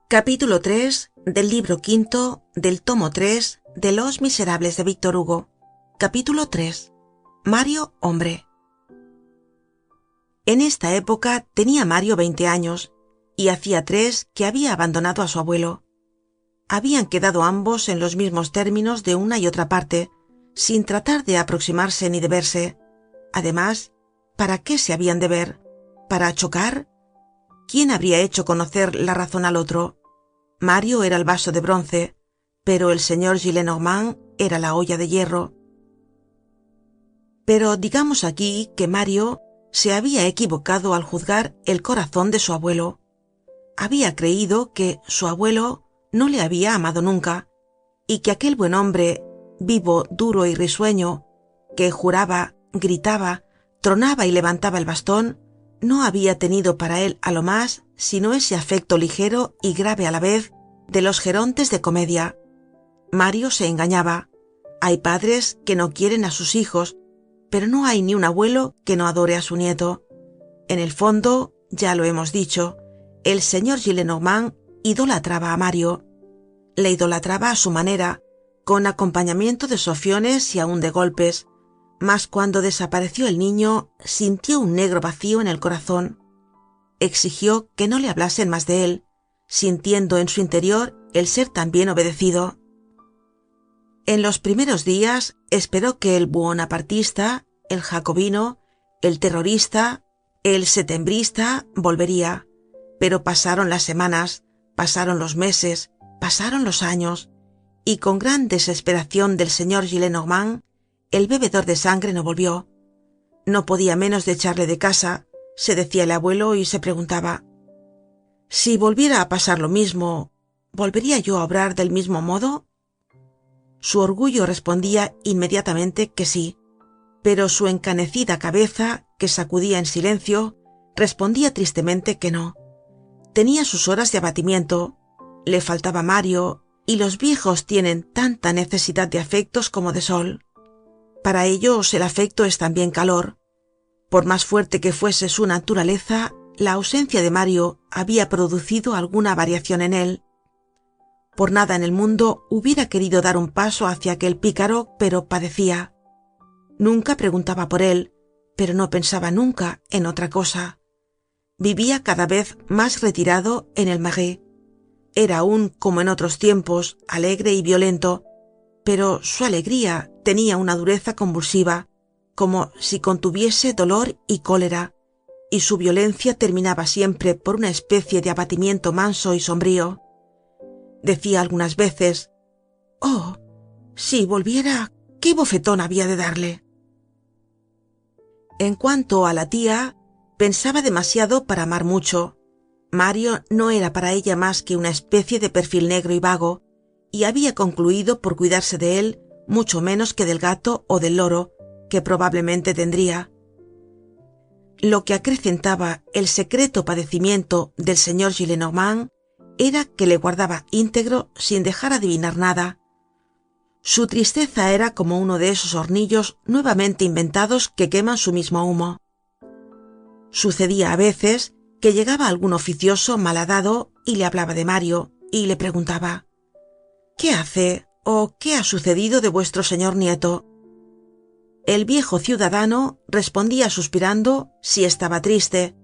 Capítulo 3 del libro quinto del tomo 3 de Los Miserables de Víctor Hugo. Capítulo 3. Mario hombre. En esta época tenía Mario 20 años y hacía 3 que había abandonado a su abuelo. Habían quedado ambos en los mismos términos de una y otra parte, sin tratar de aproximarse ni de verse. Además, ¿para qué se habían de ver? ¿Para chocar? ¿Quién habría hecho conocer la razón al otro? Mario era el vaso de bronce, pero el señor Gillenormand era la olla de hierro. Pero digamos aquí que Mario se había equivocado al juzgar el corazón de su abuelo. Había creído que su abuelo no le había amado nunca, y que aquel buen hombre, vivo, duro y risueño, que juraba, gritaba, tronaba y levantaba el bastón, no había tenido para él a lo más sino ese afecto ligero y grave a la vez de los gerontes de comedia. Mario se engañaba. Hay padres que no quieren a sus hijos, pero no hay ni un abuelo que no adore a su nieto. En el fondo, ya lo hemos dicho, el señor Gillenormand idolatraba a Mario. Le idolatraba a su manera, con acompañamiento de sofiones y aun de golpes, mas cuando desapareció el niño sintió un negro vacío en el corazón. Exigió que no le hablasen más de él, sintiendo en su interior el ser también obedecido. En los primeros días esperó que el buonapartista, el jacobino, el terrorista, el setembrista volvería, pero pasaron las semanas, pasaron los meses, pasaron los años, y con gran desesperación del señor Gillenormand, el bebedor de sangre no volvió. No podía menos de echarle de casa, se decía el abuelo y se preguntaba: si volviera a pasar lo mismo, ¿volvería yo a obrar del mismo modo? Su orgullo respondía inmediatamente que sí, pero su encanecida cabeza, que sacudía en silencio, respondía tristemente que no. Tenía sus horas de abatimiento, le faltaba Mario, y los viejos tienen tanta necesidad de afectos como de sol. Para ellos el afecto es también calor. Por más fuerte que fuese su naturaleza, la ausencia de Mario había producido alguna variación en él. Por nada en el mundo hubiera querido dar un paso hacia aquel pícaro, pero padecía. Nunca preguntaba por él, pero no pensaba nunca en otra cosa. Vivía cada vez más retirado en el Marais. Era aún, como en otros tiempos, alegre y violento, pero su alegría tenía una dureza convulsiva, como si contuviese dolor y cólera, y su violencia terminaba siempre por una especie de abatimiento manso y sombrío. Decía algunas veces: «Oh, si volviera, qué bofetón había de darle». En cuanto a la tía, pensaba demasiado para amar mucho. Mario no era para ella más que una especie de perfil negro y vago, y había concluido por cuidarse de él mucho menos que del gato o del loro, que probablemente tendría. Lo que acrecentaba el secreto padecimiento del señor Gillenormand era que le guardaba íntegro sin dejar adivinar nada. Su tristeza era como uno de esos hornillos nuevamente inventados que queman su mismo humo. Sucedía a veces que llegaba algún oficioso malhadado y le hablaba de Mario, y le preguntaba: «¿Qué hace o qué ha sucedido de vuestro señor nieto?». El viejo ciudadano respondía suspirando si estaba triste,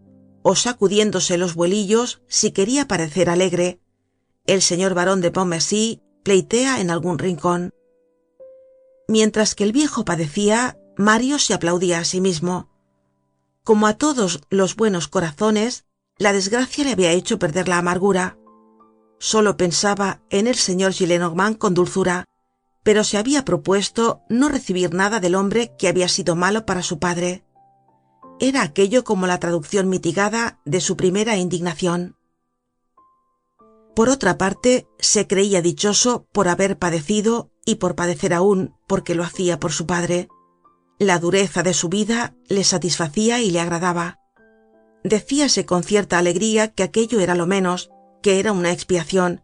o sacudiéndose los vuelillos si quería parecer alegre. El señor barón de Pontmercy pleitea en algún rincón. Mientras que el viejo padecía, Mario se aplaudía a sí mismo. Como a todos los buenos corazones, la desgracia le había hecho perder la amargura. Solo pensaba en el señor Gillenormand con dulzura, pero se había propuesto no recibir nada del hombre que había sido malo para su padre. Era aquello como la traducción mitigada de su primera indignación. Por otra parte, se creía dichoso por haber padecido y por padecer aún, porque lo hacía por su padre. La dureza de su vida le satisfacía y le agradaba. Decíase con cierta alegría que aquello era lo menos, que era una expiación,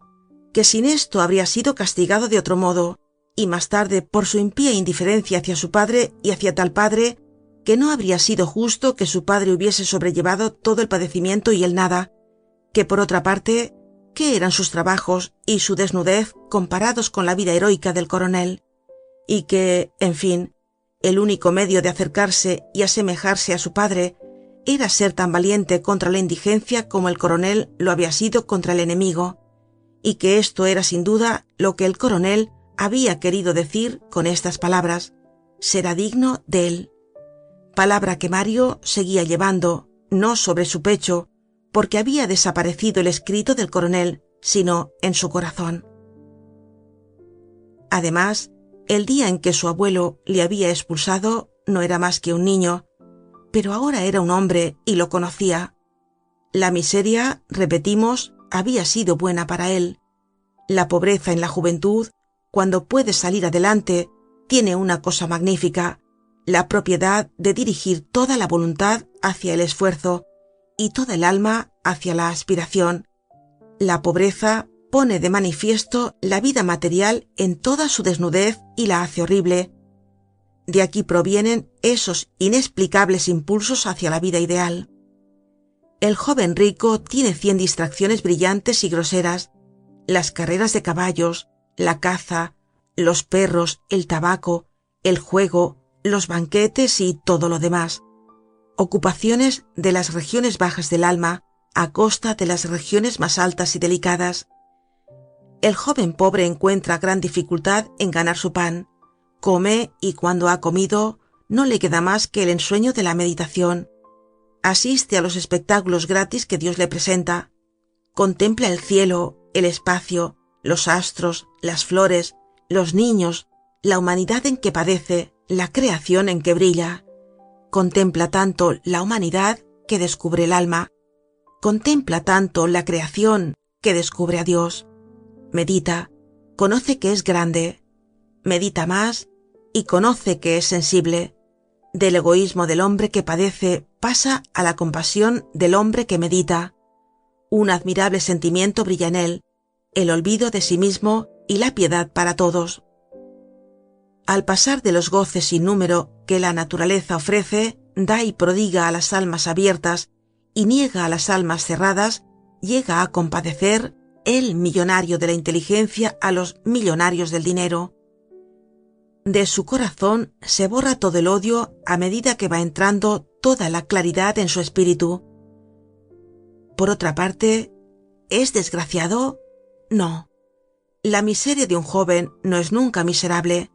que sin esto habría sido castigado de otro modo, y más tarde por su impía indiferencia hacia su padre y hacia tal padre, que no habría sido justo que su padre hubiese sobrellevado todo el padecimiento y él nada, que por otra parte, ¿qué eran sus trabajos y su desnudez comparados con la vida heroica del coronel? Y que, en fin, el único medio de acercarse y asemejarse a su padre era ser tan valiente contra la indigencia como el coronel lo había sido contra el enemigo, y que esto era sin duda lo que el coronel había querido decir con estas palabras: será digno de él. Palabra que Mario seguía llevando, no sobre su pecho, porque había desaparecido el escrito del coronel, sino en su corazón. Además, el día en que su abuelo le había expulsado no era más que un niño, pero ahora era un hombre y lo conocía. La miseria, repetimos, había sido buena para él. La pobreza en la juventud, cuando puede salir adelante, tiene una cosa magnífica: la propiedad de dirigir toda la voluntad hacia el esfuerzo y toda el alma hacia la aspiración. La pobreza pone de manifiesto la vida material en toda su desnudez y la hace horrible. De aquí provienen esos inexplicables impulsos hacia la vida ideal. El joven rico tiene 100 distracciones brillantes y groseras: las carreras de caballos, la caza, los perros, el tabaco, el juego, los banquetes y todo lo demás. Ocupaciones de las regiones bajas del alma a costa de las regiones más altas y delicadas. El joven pobre encuentra gran dificultad en ganar su pan. Come y cuando ha comido no le queda más que el ensueño de la meditación. Asiste a los espectáculos gratis que Dios le presenta. Contempla el cielo, el espacio, los astros, las flores, los niños, la humanidad en que padece, la creación en que brilla. Contempla tanto la humanidad que descubre el alma. Contempla tanto la creación que descubre a Dios. Medita, conoce que es grande. Medita más y conoce que es sensible. Del egoísmo del hombre que padece pasa a la compasión del hombre que medita. Un admirable sentimiento brilla en él: el olvido de sí mismo y la piedad para todos. Al pasar de los goces sin número que la naturaleza ofrece, da y prodiga a las almas abiertas y niega a las almas cerradas, llega a compadecer, el millonario de la inteligencia, a los millonarios del dinero. De su corazón se borra todo el odio a medida que va entrando toda la claridad en su espíritu. Por otra parte, ¿es desgraciado? No. La miseria de un joven no es nunca miserable.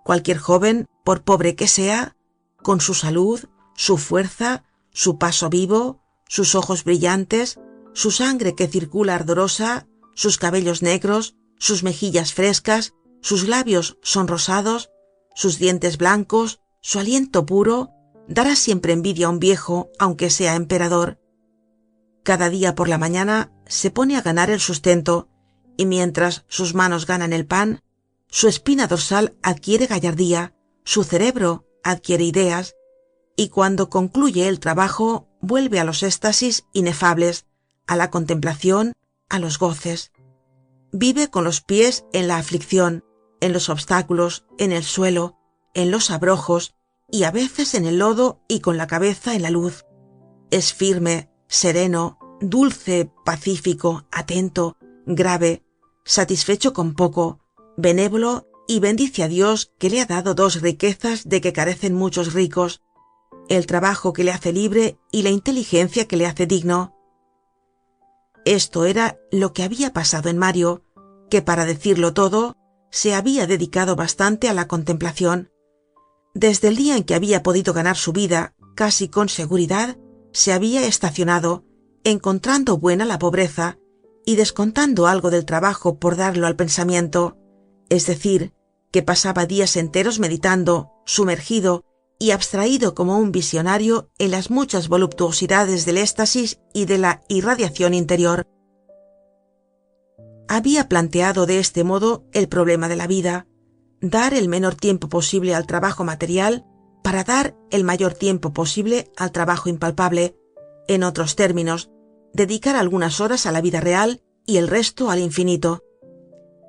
Cualquier joven, por pobre que sea, con su salud, su fuerza, su paso vivo, sus ojos brillantes, su sangre que circula ardorosa, sus cabellos negros, sus mejillas frescas, sus labios sonrosados, sus dientes blancos, su aliento puro, dará siempre envidia a un viejo, aunque sea emperador. Cada día por la mañana se pone a ganar el sustento, y mientras sus manos ganan el pan, su espina dorsal adquiere gallardía, su cerebro adquiere ideas, y cuando concluye el trabajo vuelve a los éxtasis inefables, a la contemplación, a los goces. Vive con los pies en la aflicción, en los obstáculos, en el suelo, en los abrojos y a veces en el lodo, y con la cabeza en la luz. Es firme, sereno, dulce, pacífico, atento, grave, satisfecho con poco, benévolo, y bendice a Dios que le ha dado dos riquezas de que carecen muchos ricos: el trabajo que le hace libre y la inteligencia que le hace digno. Esto era lo que había pasado en Mario, que, para decirlo todo, se había dedicado bastante a la contemplación. Desde el día en que había podido ganar su vida casi con seguridad, se había estacionado, encontrando buena la pobreza y descontando algo del trabajo por darlo al pensamiento, es decir, que pasaba días enteros meditando, sumergido y abstraído como un visionario en las muchas voluptuosidades del éxtasis y de la irradiación interior. Había planteado de este modo el problema de la vida: dar el menor tiempo posible al trabajo material para dar el mayor tiempo posible al trabajo impalpable. En otros términos, dedicar algunas horas a la vida real y el resto al infinito.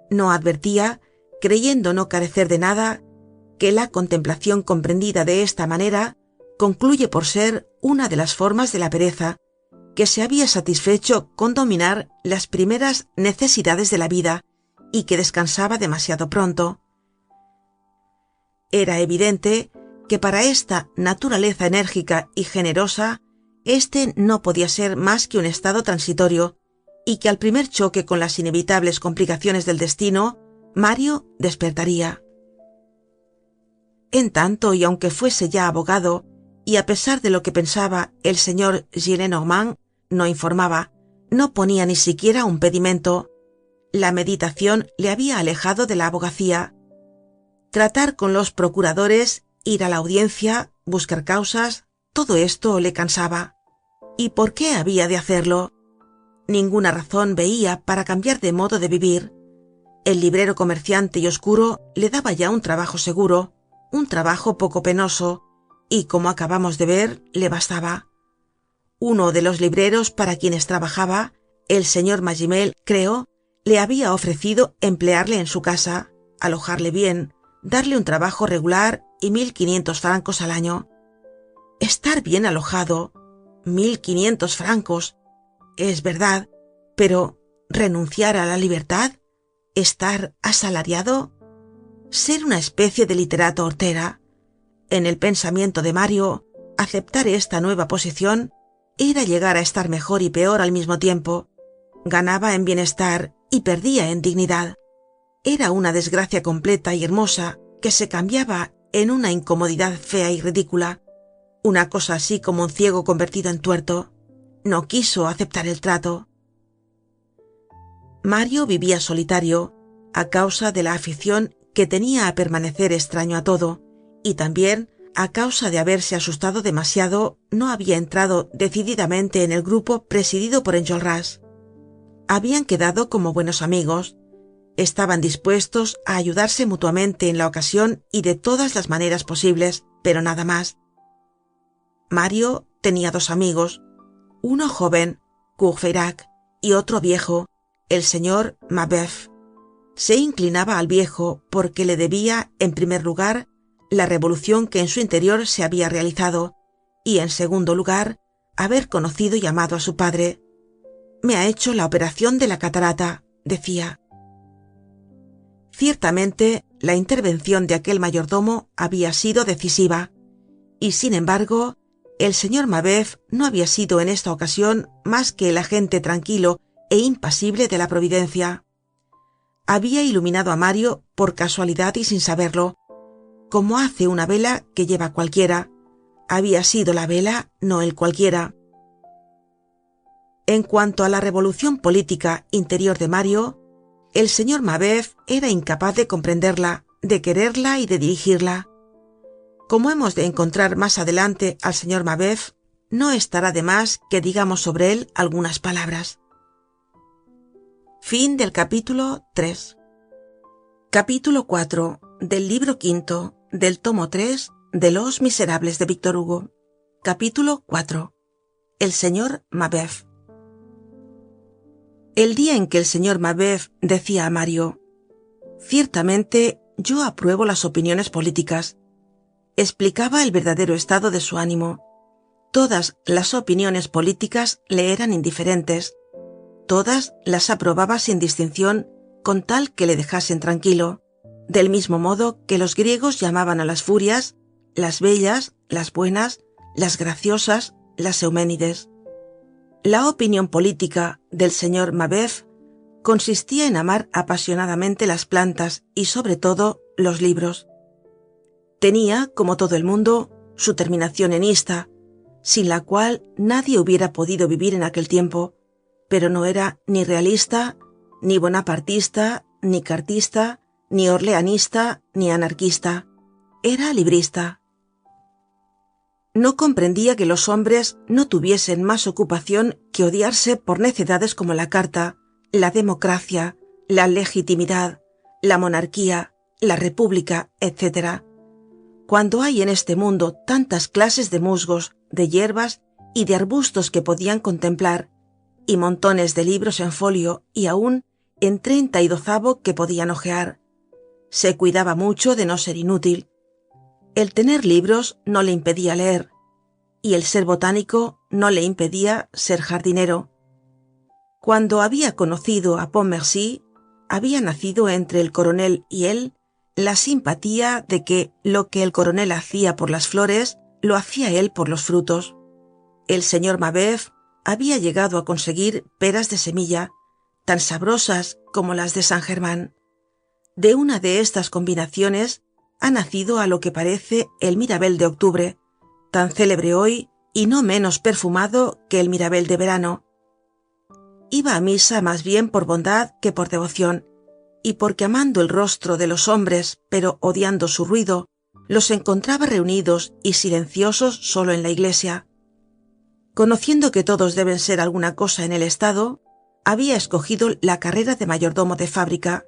No advertía, creyendo no carecer de nada, que la contemplación comprendida de esta manera concluye por ser una de las formas de la pereza, que se había satisfecho con dominar las primeras necesidades de la vida y que descansaba demasiado pronto. Era evidente que para esta naturaleza enérgica y generosa, este no podía ser más que un estado transitorio, y que al primer choque con las inevitables complicaciones del destino, Mario despertaría. En tanto, y aunque fuese ya abogado, y a pesar de lo que pensaba el señor Gillenormand, no informaba, no ponía ni siquiera un pedimento. La meditación le había alejado de la abogacía. Tratar con los procuradores, ir a la audiencia, buscar causas, todo esto le cansaba. ¿Y por qué había de hacerlo? Ninguna razón veía para cambiar de modo de vivir. El librero comerciante y oscuro le daba ya un trabajo seguro, un trabajo poco penoso, y como acabamos de ver, le bastaba. Uno de los libreros para quienes trabajaba, el señor Magimel, creo, le había ofrecido emplearle en su casa, alojarle bien, darle un trabajo regular y 1500 francos al año. Estar bien alojado, 1500 francos, es verdad, pero renunciar a la libertad, estar asalariado, ser una especie de literato hortera. En el pensamiento de Mario, aceptar esta nueva posición era llegar a estar mejor y peor al mismo tiempo. Ganaba en bienestar y perdía en dignidad. Era una desgracia completa y hermosa que se cambiaba en una incomodidad fea y ridícula, una cosa así como un ciego convertido en tuerto. No quiso aceptar el trato. Mario vivía solitario, a causa de la afición que tenía a permanecer extraño a todo, y también a causa de haberse asustado demasiado, no había entrado decididamente en el grupo presidido por Enjolras. Habían quedado como buenos amigos, estaban dispuestos a ayudarse mutuamente en la ocasión y de todas las maneras posibles, pero nada más. Mario tenía dos amigos, uno joven, Courfeyrac, y otro viejo, el señor Mabeuf. Se inclinaba al viejo porque le debía, en primer lugar, la revolución que en su interior se había realizado, y en segundo lugar, haber conocido y amado a su padre. Me ha hecho la operación de la catarata, decía. Ciertamente, la intervención de aquel mayordomo había sido decisiva, y sin embargo, el señor Mabeuf no había sido en esta ocasión más que el agente tranquilo e impasible de la providencia. Había iluminado a Mario por casualidad y sin saberlo, como hace una vela que lleva cualquiera. Había sido la vela, no el cualquiera. En cuanto a la revolución política interior de Mario, el señor Mabeuf era incapaz de comprenderla, de quererla y de dirigirla. Como hemos de encontrar más adelante al señor Mabeuf, no estará de más que digamos sobre él algunas palabras. Fin del capítulo 3. Capítulo 4 del libro quinto del tomo 3 de Los Miserables de Víctor Hugo. Capítulo 4. El señor Mabeuf. El día en que el señor Mabeuf decía a Mario: ciertamente yo apruebo las opiniones políticas, explicaba el verdadero estado de su ánimo. Todas las opiniones políticas le eran indiferentes. Todas las aprobaba sin distinción, con tal que le dejasen tranquilo, del mismo modo que los griegos llamaban a las furias, las bellas, las buenas, las graciosas, las euménides. La opinión política del señor Mabeuf consistía en amar apasionadamente las plantas y sobre todo los libros. Tenía, como todo el mundo, su terminación enista, sin la cual nadie hubiera podido vivir en aquel tiempo, pero no era ni realista, ni bonapartista, ni cartista, ni orleanista, ni anarquista. Era librista. No comprendía que los hombres no tuviesen más ocupación que odiarse por necedades como la carta, la democracia, la legitimidad, la monarquía, la república, etc. Cuando hay en este mundo tantas clases de musgos, de hierbas y de arbustos que podían contemplar, y montones de libros en folio y aún en 32avo que podían hojear, se cuidaba mucho de no ser inútil. El tener libros no le impedía leer, y el ser botánico no le impedía ser jardinero. Cuando había conocido a Pontmercy, había nacido entre el coronel y él la simpatía de que lo que el coronel hacía por las flores, lo hacía él por los frutos. El señor Mabeuf había llegado a conseguir peras de semilla, tan sabrosas como las de San Germán. De una de estas combinaciones ha nacido a lo que parece el Mirabel de octubre, tan célebre hoy y no menos perfumado que el Mirabel de verano. Iba a misa más bien por bondad que por devoción, y porque amando el rostro de los hombres, pero odiando su ruido, los encontraba reunidos y silenciosos solo en la iglesia. Conociendo que todos deben ser alguna cosa en el Estado, había escogido la carrera de mayordomo de fábrica.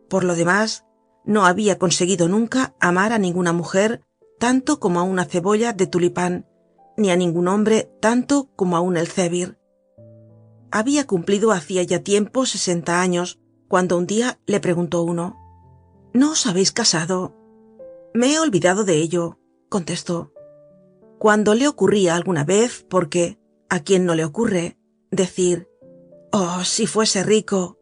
Por lo demás, no había conseguido nunca amar a ninguna mujer tanto como a una cebolla de tulipán, ni a ningún hombre tanto como a un elzevir. Había cumplido hacía ya tiempo 60 años, cuando un día le preguntó uno: ¿No os habéis casado? Me he olvidado de ello, contestó. Cuando le ocurría alguna vez, porque ¿a quién no le ocurre decir: oh, si fuese rico?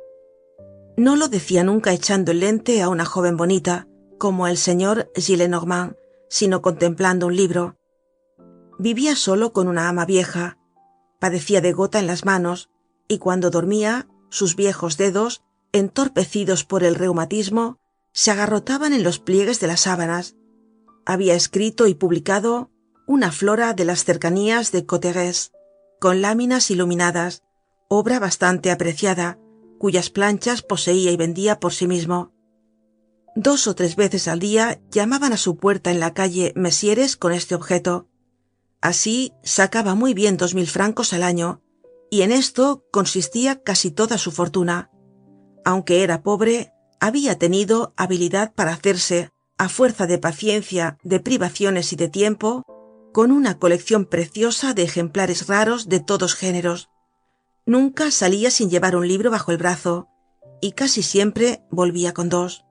No lo decía nunca echando el lente a una joven bonita, como el señor Gillenormand, sino contemplando un libro. Vivía solo con una ama vieja, padecía de gota en las manos, y cuando dormía, sus viejos dedos, entorpecidos por el reumatismo, se agarrotaban en los pliegues de las sábanas. Había escrito y publicado una flora de las cercanías de Cauteretz, con láminas iluminadas, obra bastante apreciada, cuyas planchas poseía y vendía por sí mismo. 2 o 3 veces al día llamaban a su puerta en la calle Messieres con este objeto. Así sacaba muy bien 2000 francos al año, y en esto consistía casi toda su fortuna. Aunque era pobre, había tenido habilidad para hacerse, a fuerza de paciencia, de privaciones y de tiempo, con una colección preciosa de ejemplares raros de todos géneros. Nunca salía sin llevar un libro bajo el brazo, y casi siempre volvía con 2.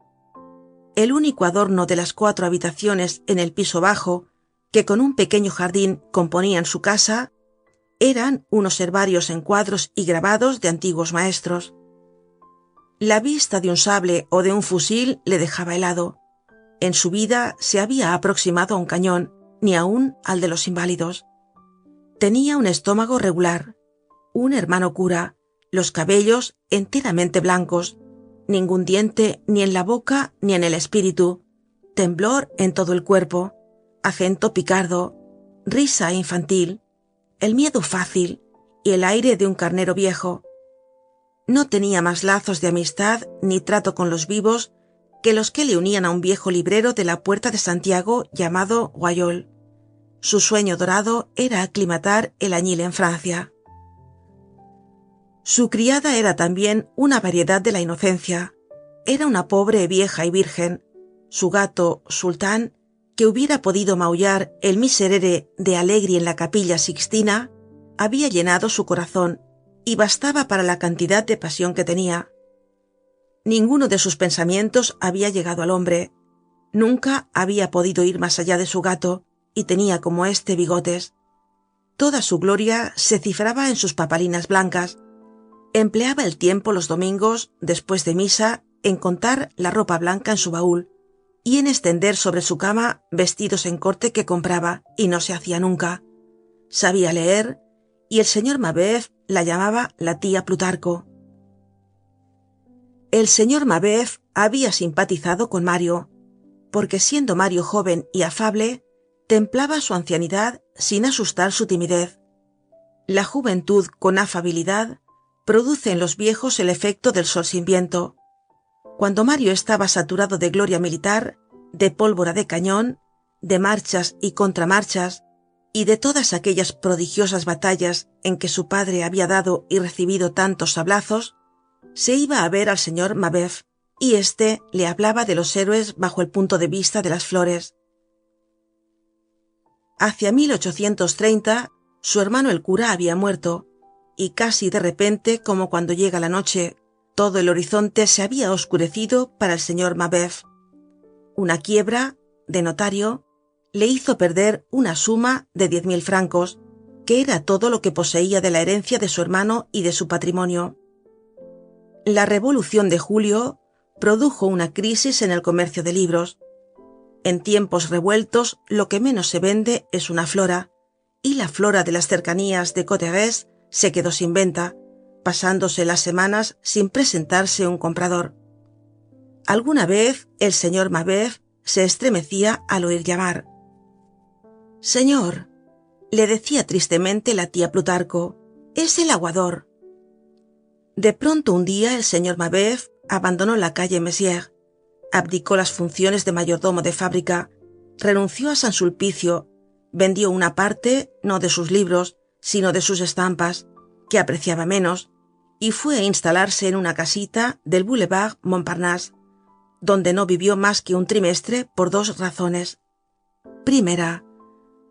El único adorno de las 4 habitaciones en el piso bajo, que con un pequeño jardín componían su casa, eran unos herbarios en cuadros y grabados de antiguos maestros. La vista de un sable o de un fusil le dejaba helado. En su vida se había aproximado a un cañón, ni aun al de los inválidos. Tenía un estómago regular, un hermano cura, los cabellos enteramente blancos, ningún diente ni en la boca ni en el espíritu, temblor en todo el cuerpo, acento picardo, risa infantil, el miedo fácil y el aire de un carnero viejo. No tenía más lazos de amistad ni trato con los vivos que los que le unían a un viejo librero de la Puerta de Santiago llamado Guayol. Su sueño dorado era aclimatar el añil en Francia. Su criada era también una variedad de la inocencia. Era una pobre vieja y virgen. Su gato, Sultán, que hubiera podido maullar el miserere de Allegri en la Capilla Sixtina, había llenado su corazón y bastaba para la cantidad de pasión que tenía. Ninguno de sus pensamientos había llegado al hombre. Nunca había podido ir más allá de su gato, y tenía como este bigotes. Toda su gloria se cifraba en sus papalinas blancas. Empleaba el tiempo los domingos, después de misa, en contar la ropa blanca en su baúl, y en extender sobre su cama vestidos en corte que compraba y no se hacía nunca. Sabía leer, y el señor Mabeuf la llamaba la tía Plutarco. El señor Mabeuf había simpatizado con Mario, porque siendo Mario joven y afable, templaba su ancianidad sin asustar su timidez. La juventud con afabilidad produce en los viejos el efecto del sol sin viento. Cuando Mario estaba saturado de gloria militar, de pólvora de cañón, de marchas y contramarchas, y de todas aquellas prodigiosas batallas en que su padre había dado y recibido tantos sablazos, se iba a ver al señor Mabeuf, y éste le hablaba de los héroes bajo el punto de vista de las flores. Hacia 1830, su hermano el cura había muerto, y casi de repente, como cuando llega la noche, todo el horizonte se había oscurecido para el señor Mabeuf. Una quiebra, de notario, le hizo perder una suma de 10.000 francos, que era todo lo que poseía de la herencia de su hermano y de su patrimonio. La Revolución de Julio produjo una crisis en el comercio de libros. En tiempos revueltos, lo que menos se vende es una flora, y la flora de las cercanías de Cauterets se quedó sin venta, pasándose las semanas sin presentarse un comprador. Alguna vez el señor Mabeuf se estremecía al oír llamar. «Señor», le decía tristemente la tía Plutarco, «es el aguador». De pronto un día el señor Mabeuf abandonó la calle Messier, abdicó las funciones de mayordomo de fábrica, renunció a San Sulpicio, vendió una parte, no de sus libros, sino de sus estampas, que apreciaba menos, y fue a instalarse en una casita del Boulevard Montparnasse, donde no vivió más que un trimestre por 2 razones. Primera,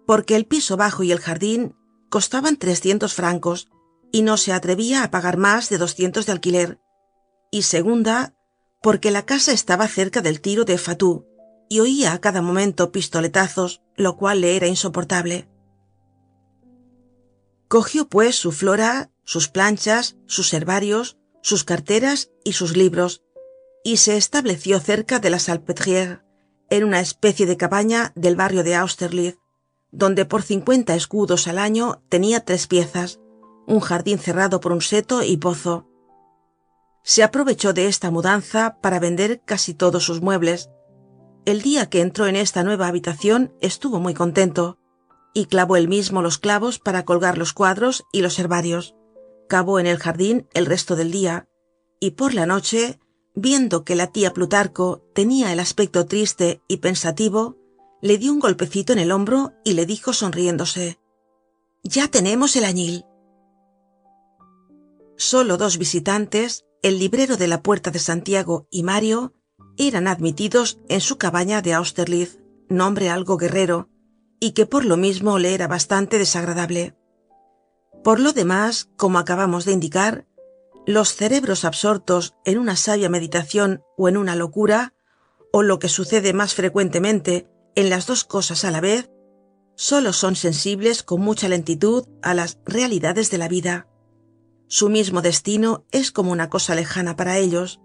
porque el piso bajo y el jardín costaban 300 francos, y no se atrevía a pagar más de 200 de alquiler. Y segunda, porque la casa estaba cerca del tiro de Fatou, y oía a cada momento pistoletazos, lo cual le era insoportable. Cogió pues su flora, sus planchas, sus herbarios, sus carteras y sus libros, y se estableció cerca de la Salpêtrière, en una especie de cabaña del barrio de Austerlitz, donde por 50 escudos al año tenía 3 piezas, un jardín cerrado por un seto y pozo. Se aprovechó de esta mudanza para vender casi todos sus muebles. El día que entró en esta nueva habitación estuvo muy contento, y clavó él mismo los clavos para colgar los cuadros y los herbarios. Cavó en el jardín el resto del día, y por la noche, viendo que la tía Plutarco tenía el aspecto triste y pensativo, le dio un golpecito en el hombro y le dijo sonriéndose: «Ya tenemos el añil». Solo 2 visitantes, el librero de la Puerta de Santiago y Mario, eran admitidos en su cabaña de Austerlitz, nombre algo guerrero, y que por lo mismo le era bastante desagradable. Por lo demás, como acabamos de indicar, los cerebros absortos en una sabia meditación o en una locura, o lo que sucede más frecuentemente, en las 2 cosas a la vez, solo son sensibles con mucha lentitud a las realidades de la vida. Su mismo destino es como una cosa lejana para ellos.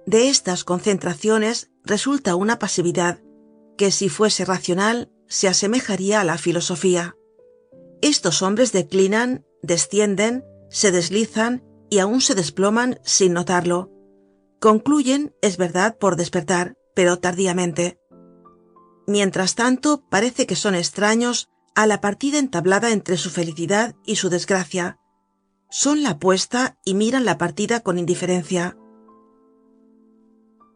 De estas concentraciones resulta una pasividad que, si fuese racional, se asemejaría a la filosofía. Estos hombres declinan, descienden, se deslizan y aún se desploman sin notarlo. Concluyen, es verdad, por despertar, pero tardíamente. Mientras tanto, parece que son extraños a la partida entablada entre su felicidad y su desgracia. Son la apuesta y miran la partida con indiferencia.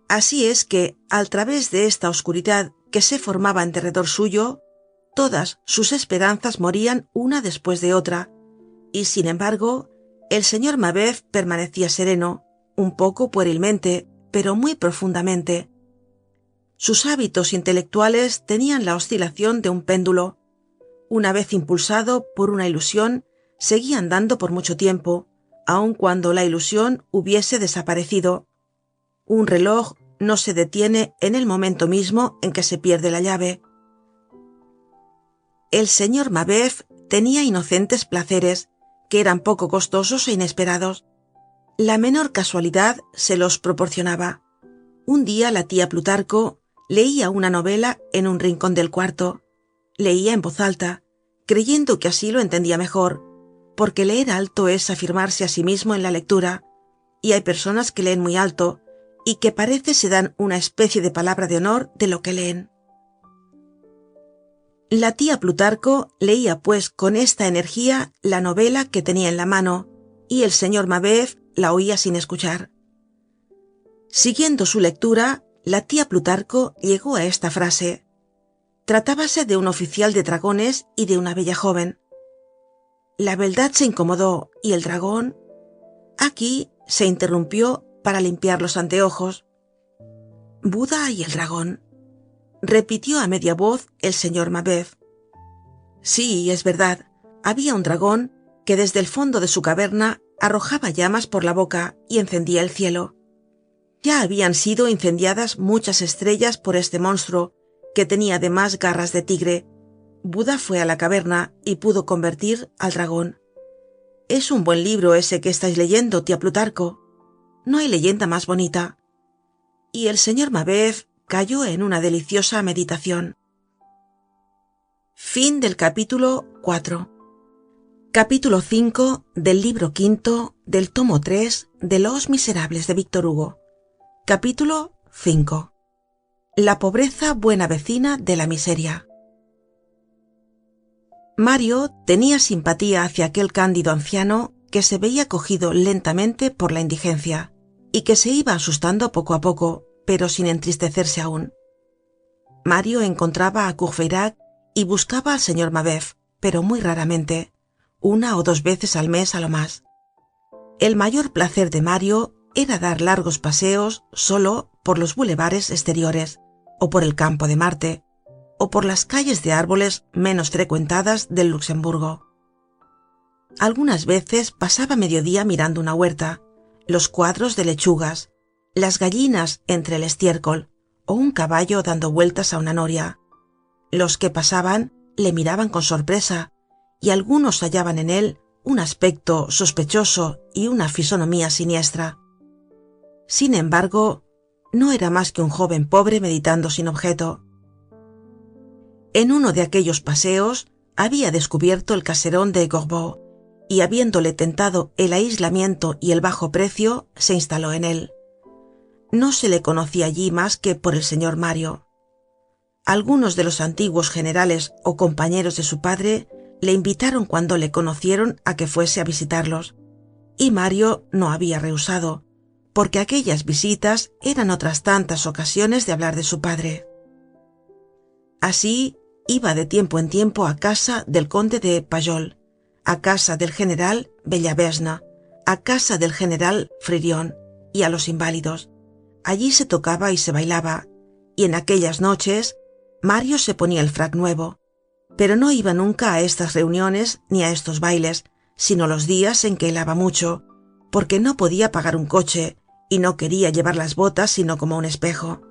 Así es que, al través de esta oscuridad que se formaba en derredor suyo, todas sus esperanzas morían una después de otra, y sin embargo, el señor Mabeuf permanecía sereno, un poco puerilmente, pero muy profundamente. Sus hábitos intelectuales tenían la oscilación de un péndulo. Una vez impulsado por una ilusión, seguía andando por mucho tiempo, aun cuando la ilusión hubiese desaparecido. Un reloj no se detiene en el momento mismo en que se pierde la llave. El señor Mabeuf tenía inocentes placeres, que eran poco costosos e inesperados. La menor casualidad se los proporcionaba. Un día la tía Plutarco leía una novela en un rincón del cuarto. Leía en voz alta, creyendo que así lo entendía mejor, porque leer alto es afirmarse a sí mismo en la lectura, y hay personas que leen muy alto y que parece se dan una especie de palabra de honor de lo que leen. La tía Plutarco leía pues con esta energía la novela que tenía en la mano, y el señor Mabeuf la oía sin escuchar. Siguiendo su lectura, la tía Plutarco llegó a esta frase. Tratábase de un oficial de dragones y de una bella joven. La beldad se incomodó, y el dragón... Aquí se interrumpió para limpiar los anteojos. Buda y el dragón, repitió a media voz el señor Mabeuf. Sí, es verdad, había un dragón que desde el fondo de su caverna arrojaba llamas por la boca y encendía el cielo. Ya habían sido incendiadas muchas estrellas por este monstruo, que tenía además garras de tigre. Buda fue a la caverna y pudo convertir al dragón. Es un buen libro ese que estáis leyendo, tía Plutarco. No hay leyenda más bonita. Y el señor Mabeuf cayó en una deliciosa meditación. Fin del capítulo 4. Capítulo 5 del libro quinto del tomo 3 de Los Miserables de Víctor Hugo. Capítulo 5. La pobreza buena vecina de la miseria. Mario tenía simpatía hacia aquel cándido anciano que se veía cogido lentamente por la indigencia y que se iba asustando poco a poco, pero sin entristecerse aún. Mario encontraba a Courfeyrac y buscaba al señor Mabeuf, pero muy raramente, 1 o 2 veces al mes a lo más. El mayor placer de Mario era dar largos paseos solo por los bulevares exteriores, o por el campo de Marte, o por las calles de árboles menos frecuentadas del Luxemburgo. Algunas veces pasaba mediodía mirando una huerta, los cuadros de lechugas, las gallinas entre el estiércol, o un caballo dando vueltas a una noria. Los que pasaban le miraban con sorpresa, y algunos hallaban en él un aspecto sospechoso y una fisonomía siniestra. Sin embargo, no era más que un joven pobre meditando sin objeto. En uno de aquellos paseos había descubierto el caserón de Gorbeau, y habiéndole tentado el aislamiento y el bajo precio, se instaló en él. No se le conocía allí más que por el señor Mario. Algunos de los antiguos generales o compañeros de su padre le invitaron cuando le conocieron a que fuese a visitarlos, y Mario no había rehusado, porque aquellas visitas eran otras tantas ocasiones de hablar de su padre. Así iba de tiempo en tiempo a casa del conde de Pajol, a casa del general Bellavesne, a casa del general Fririon y a los inválidos. Allí se tocaba y se bailaba, y en aquellas noches Mario se ponía el frac nuevo, pero no iba nunca a estas reuniones ni a estos bailes, sino los días en que helaba mucho, porque no podía pagar un coche y no quería llevar las botas sino como un espejo.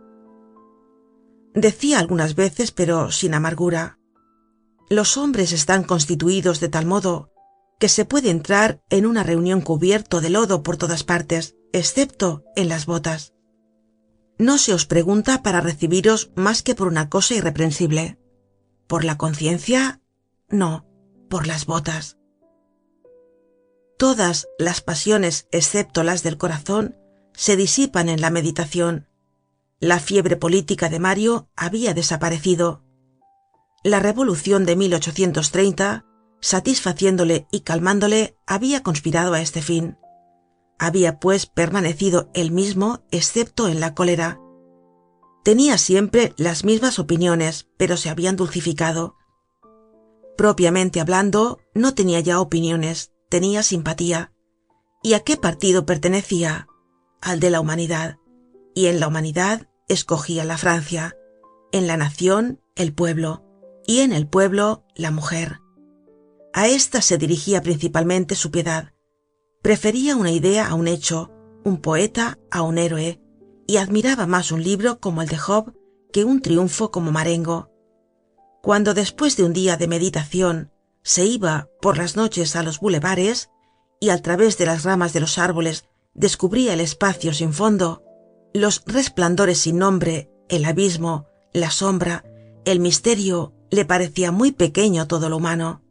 Decía algunas veces, pero sin amargura: los hombres están constituidos de tal modo que se puede entrar en una reunión cubierto de lodo por todas partes, excepto en las botas. No se os pregunta para recibiros más que por una cosa irreprensible. ¿Por la conciencia? No, por las botas. Todas las pasiones, excepto las del corazón, se disipan en la meditación. La fiebre política de Mario había desaparecido. La revolución de 1830, satisfaciéndole y calmándole, había conspirado a este fin. Había pues permanecido el mismo, excepto en la cólera. Tenía siempre las mismas opiniones, pero se habían dulcificado. Propiamente hablando, no tenía ya opiniones, tenía simpatía. ¿Y a qué partido pertenecía? Al de la humanidad. Y en la humanidad escogía la Francia, en la nación el pueblo, y en el pueblo la mujer. A ésta se dirigía principalmente su piedad. Prefería una idea a un hecho, un poeta a un héroe, y admiraba más un libro como el de Job que un triunfo como Marengo. Cuando después de un día de meditación se iba por las noches a los bulevares y al través de las ramas de los árboles descubría el espacio sin fondo, los resplandores sin nombre, el abismo, la sombra, el misterio, le parecía muy pequeño todo lo humano.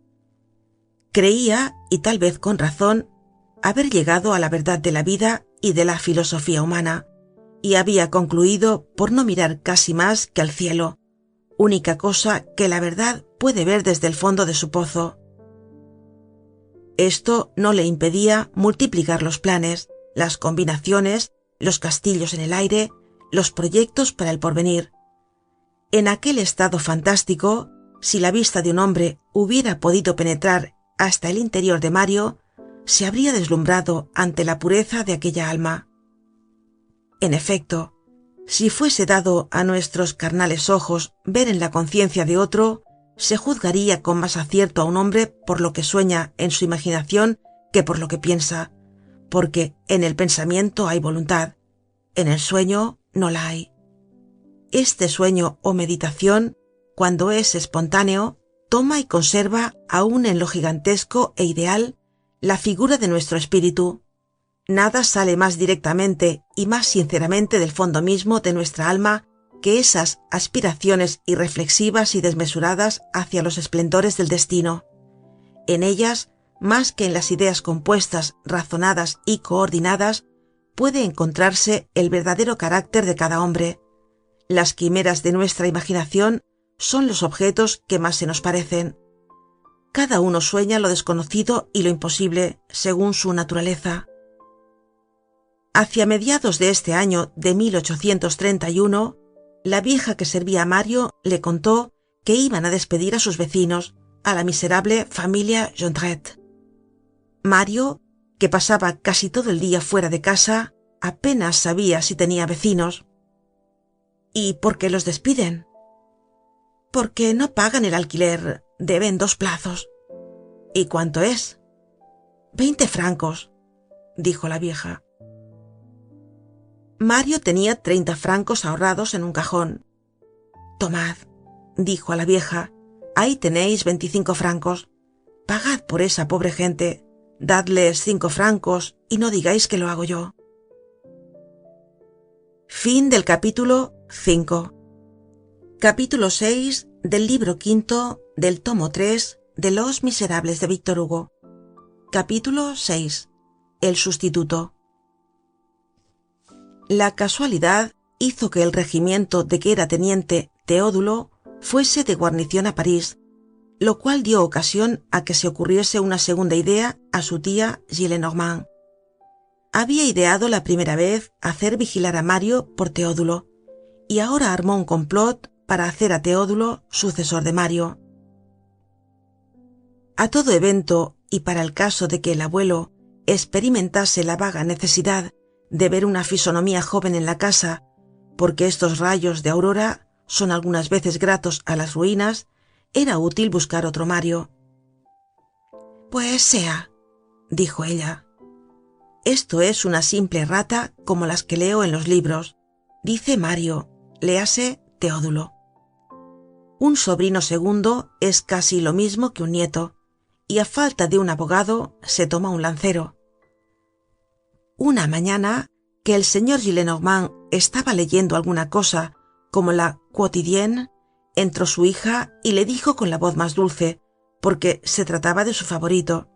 Creía, y tal vez con razón, haber llegado a la verdad de la vida y de la filosofía humana, y había concluido por no mirar casi más que al cielo, única cosa que la verdad puede ver desde el fondo de su pozo. Esto no le impedía multiplicar los planes, las combinaciones, los castillos en el aire, los proyectos para el porvenir. En aquel estado fantástico, si la vista de un hombre hubiera podido penetrar hasta el interior de Mario, se habría deslumbrado ante la pureza de aquella alma. En efecto, si fuese dado a nuestros carnales ojos ver en la conciencia de otro, se juzgaría con más acierto a un hombre por lo que sueña en su imaginación que por lo que piensa, porque en el pensamiento hay voluntad, en el sueño no la hay. Este sueño o meditación, cuando es espontáneo, toma y conserva aún en lo gigantesco e ideal la figura de nuestro espíritu. Nada sale más directamente y más sinceramente del fondo mismo de nuestra alma que esas aspiraciones irreflexivas y desmesuradas hacia los esplendores del destino. En ellas, más que en las ideas compuestas, razonadas y coordinadas, puede encontrarse el verdadero carácter de cada hombre. Las quimeras de nuestra imaginación son los objetos que más se nos parecen. Cada uno sueña lo desconocido y lo imposible, según su naturaleza. Hacia mediados de este año de 1831, la vieja que servía a Mario le contó que iban a despedir a sus vecinos, a la miserable familia Jondrette. Mario, que pasaba casi todo el día fuera de casa, apenas sabía si tenía vecinos. ¿Y por qué los despiden? Porque no pagan el alquiler, deben 2 plazos. ¿Y cuánto es? 20 francos, dijo la vieja. Mario tenía 30 francos ahorrados en un cajón. Tomad, dijo a la vieja, ahí tenéis 25 francos. Pagad por esa pobre gente, dadles 5 francos y no digáis que lo hago yo. Fin del capítulo 5. Capítulo 6 del libro quinto del tomo 3 de Los Miserables de Víctor Hugo. Capítulo 6. El sustituto. La casualidad hizo que el regimiento de que era teniente Teodulo fuese de guarnición a París, lo cual dio ocasión a que se ocurriese una segunda idea a su tía Gillenormand. Había ideado la primera vez hacer vigilar a Mario por Teodulo, y ahora armó un complot para hacer a Teodulo sucesor de Mario. A todo evento, y para el caso de que el abuelo experimentase la vaga necesidad de ver una fisonomía joven en la casa, porque estos rayos de aurora son algunas veces gratos a las ruinas, era útil buscar otro Mario. Pues sea, dijo ella. Esto es una simple rata como las que leo en los libros, dice Mario, léase Teodulo. Un sobrino segundo es casi lo mismo que un nieto, y a falta de un abogado se toma un lancero. Una mañana, que el señor Gillenormand estaba leyendo alguna cosa, como la Quotidienne, entró su hija y le dijo con la voz más dulce, porque se trataba de su favorito: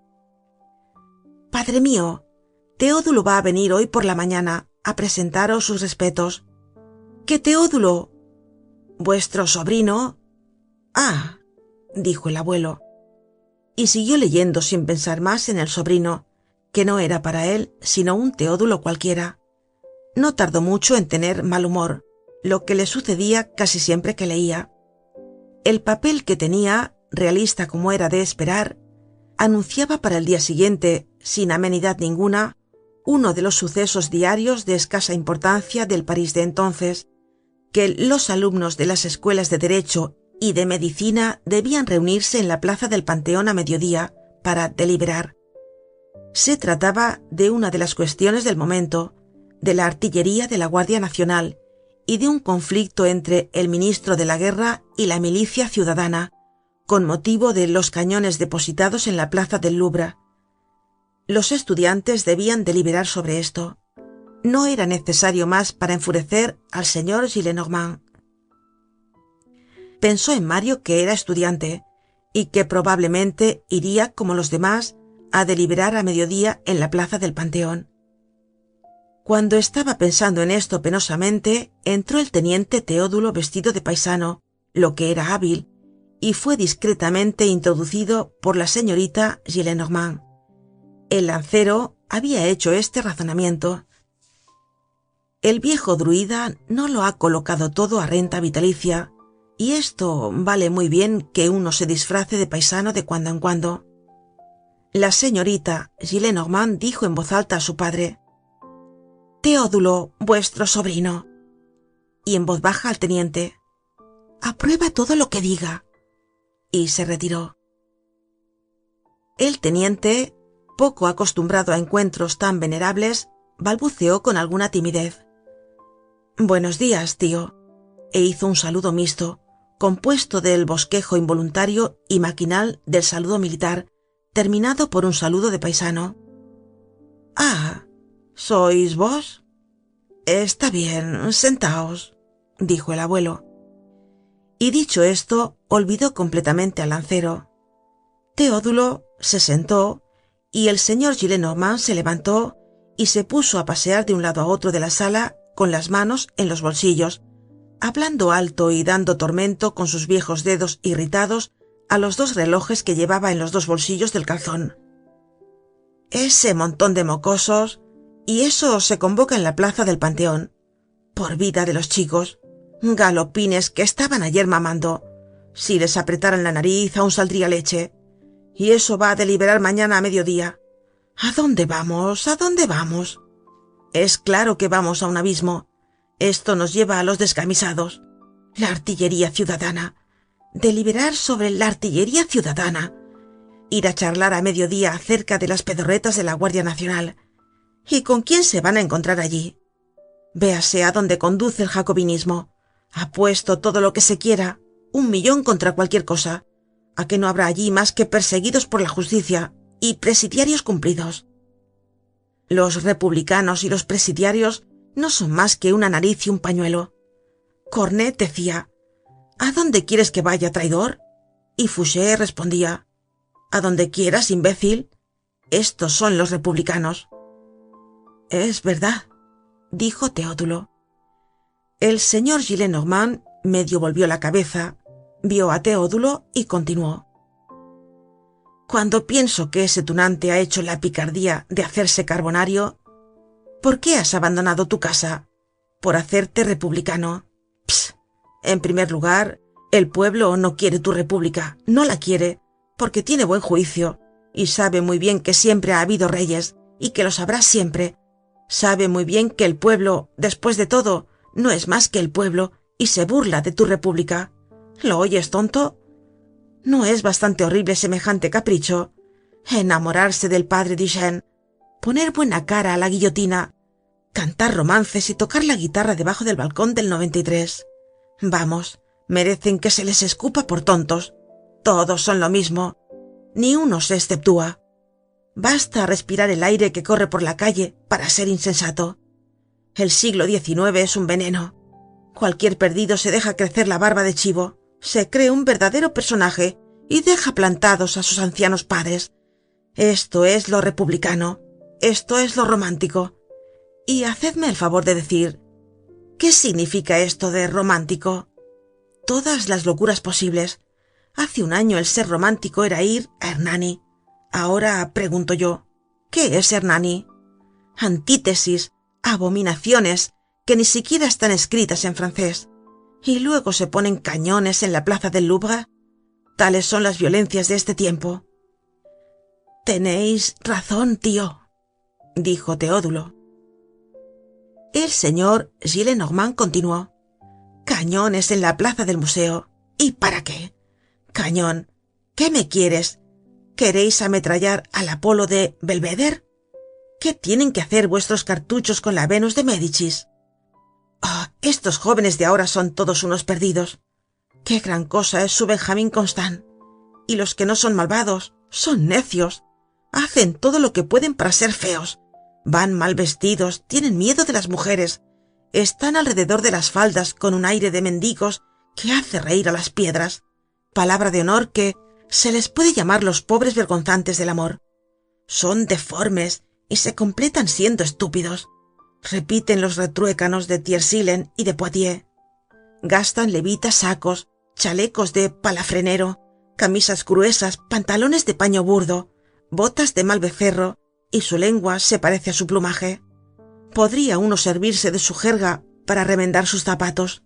Padre mío, Teodulo va a venir hoy por la mañana a presentaros sus respetos. ¿Qué Teodulo? Vuestro sobrino. Ah, dijo el abuelo, y siguió leyendo sin pensar más en el sobrino, que no era para él sino un Teodulo cualquiera. No tardó mucho en tener mal humor, lo que le sucedía casi siempre que leía. El papel que tenía, realista como era de esperar, anunciaba para el día siguiente, sin amenidad ninguna, uno de los sucesos diarios de escasa importancia del París de entonces, que los alumnos de las escuelas de Derecho y de Medicina debían reunirse en la plaza del Panteón a mediodía para deliberar. Se trataba de una de las cuestiones del momento, de la artillería de la Guardia Nacional y de un conflicto entre el ministro de la Guerra y la milicia ciudadana, con motivo de los cañones depositados en la plaza del Louvre. Los estudiantes debían deliberar sobre esto. No era necesario más para enfurecer al señor Gillenormand. Pensó en Mario, que era estudiante, y que probablemente iría, como los demás, a deliberar a mediodía en la plaza del Panteón. Cuando estaba pensando en esto penosamente, entró el teniente Teodulo vestido de paisano, lo que era hábil, y fue discretamente introducido por la señorita Gillenormand. El lancero había hecho este razonamiento: el viejo druida no lo ha colocado todo a renta vitalicia, y esto vale muy bien que uno se disfrace de paisano de cuando en cuando. La señorita Gillenormand dijo en voz alta a su padre: Teodulo, vuestro sobrino. Y en voz baja al teniente: aprueba todo lo que diga. Y se retiró. El teniente, poco acostumbrado a encuentros tan venerables, balbuceó con alguna timidez: buenos días, tío. e hizo un saludo mixto, compuesto del bosquejo involuntario y maquinal del saludo militar, terminado por un saludo de paisano. Ah, ¿sois vos? Está bien, sentaos, dijo el abuelo. Y dicho esto, olvidó completamente al lancero. Teodulo se sentó y el señor Gillenormand se levantó y se puso a pasear de un lado a otro de la sala con las manos en los bolsillos, hablando alto y dando tormento con sus viejos dedos irritados a los 2 relojes que llevaba en los 2 bolsillos del calzón. Ese montón de mocosos, y eso se convoca en la plaza del Panteón. Por vida de los chicos, galopines que estaban ayer mamando. Si les apretaran la nariz aún saldría leche. Y eso va a deliberar mañana a mediodía. ¿A dónde vamos? ¿A dónde vamos? Es claro que vamos a un abismo. Esto nos lleva a los descamisados. La artillería ciudadana. Deliberar sobre la artillería ciudadana. Ir a charlar a mediodía acerca de las pedorretas de la Guardia Nacional. ¿Y con quién se van a encontrar allí? Véase a dónde conduce el jacobinismo. Apuesto todo lo que se quiera, 1.000.000 contra cualquier cosa. ¿A que no habrá allí más que perseguidos por la justicia y presidiarios cumplidos? Los republicanos y los presidiarios no son más que una nariz y un pañuelo. Cornet decía: ¿a dónde quieres que vaya, traidor? Y Fouché respondía: a donde quieras, imbécil. Estos son los republicanos. Es verdad, dijo Teodulo. El señor Gillenormand medio volvió la cabeza, vio a Teodulo y continuó: cuando pienso que ese tunante ha hecho la picardía de hacerse carbonario, ¿por qué has abandonado tu casa? Por hacerte republicano. Pss. En primer lugar, el pueblo no quiere tu república, no la quiere, porque tiene buen juicio, y sabe muy bien que siempre ha habido reyes, y que los habrá siempre. Sabe muy bien que el pueblo, después de todo, no es más que el pueblo, y se burla de tu república. ¿Lo oyes, tonto? ¿No es bastante horrible semejante capricho? Enamorarse del padre Duchesne, poner buena cara a la guillotina, cantar romances y tocar la guitarra debajo del balcón del 93. Vamos, merecen que se les escupa por tontos. Todos son lo mismo, ni uno se exceptúa. Basta respirar el aire que corre por la calle para ser insensato. El siglo XIX es un veneno. Cualquier perdido se deja crecer la barba de chivo, se cree un verdadero personaje y deja plantados a sus ancianos padres. Esto es lo republicano, esto es lo romántico. Y hacedme el favor de decir, ¿qué significa esto de romántico? Todas las locuras posibles. Hace un año el ser romántico era ir a Hernani. Ahora pregunto yo, ¿qué es Hernani? Antítesis, abominaciones, que ni siquiera están escritas en francés. Y luego se ponen cañones en la plaza del Louvre. Tales son las violencias de este tiempo. Tenéis razón, tío, dijo Teodulo. El señor Gillenormand continuó: cañones en la plaza del museo. ¿Y para qué? Cañón. ¿Qué me quieres? ¿Queréis ametrallar al Apolo de Belvedere? ¿Qué tienen que hacer vuestros cartuchos con la Venus de Médicis? Oh, estos jóvenes de ahora son todos unos perdidos. Qué gran cosa es su Benjamín Constant. Y los que no son malvados, son necios. Hacen todo lo que pueden para ser feos. Van mal vestidos, tienen miedo de las mujeres. Están alrededor de las faldas con un aire de mendigos que hace reír a las piedras. Palabra de honor que se les puede llamar los pobres vergonzantes del amor. Son deformes y se completan siendo estúpidos. Repiten los retruécanos de Thiersilen y de Poitiers. Gastan levitas sacos, chalecos de palafrenero, camisas gruesas, pantalones de paño burdo, botas de mal becerro, y su lengua se parece a su plumaje. Podría uno servirse de su jerga para remendar sus zapatos.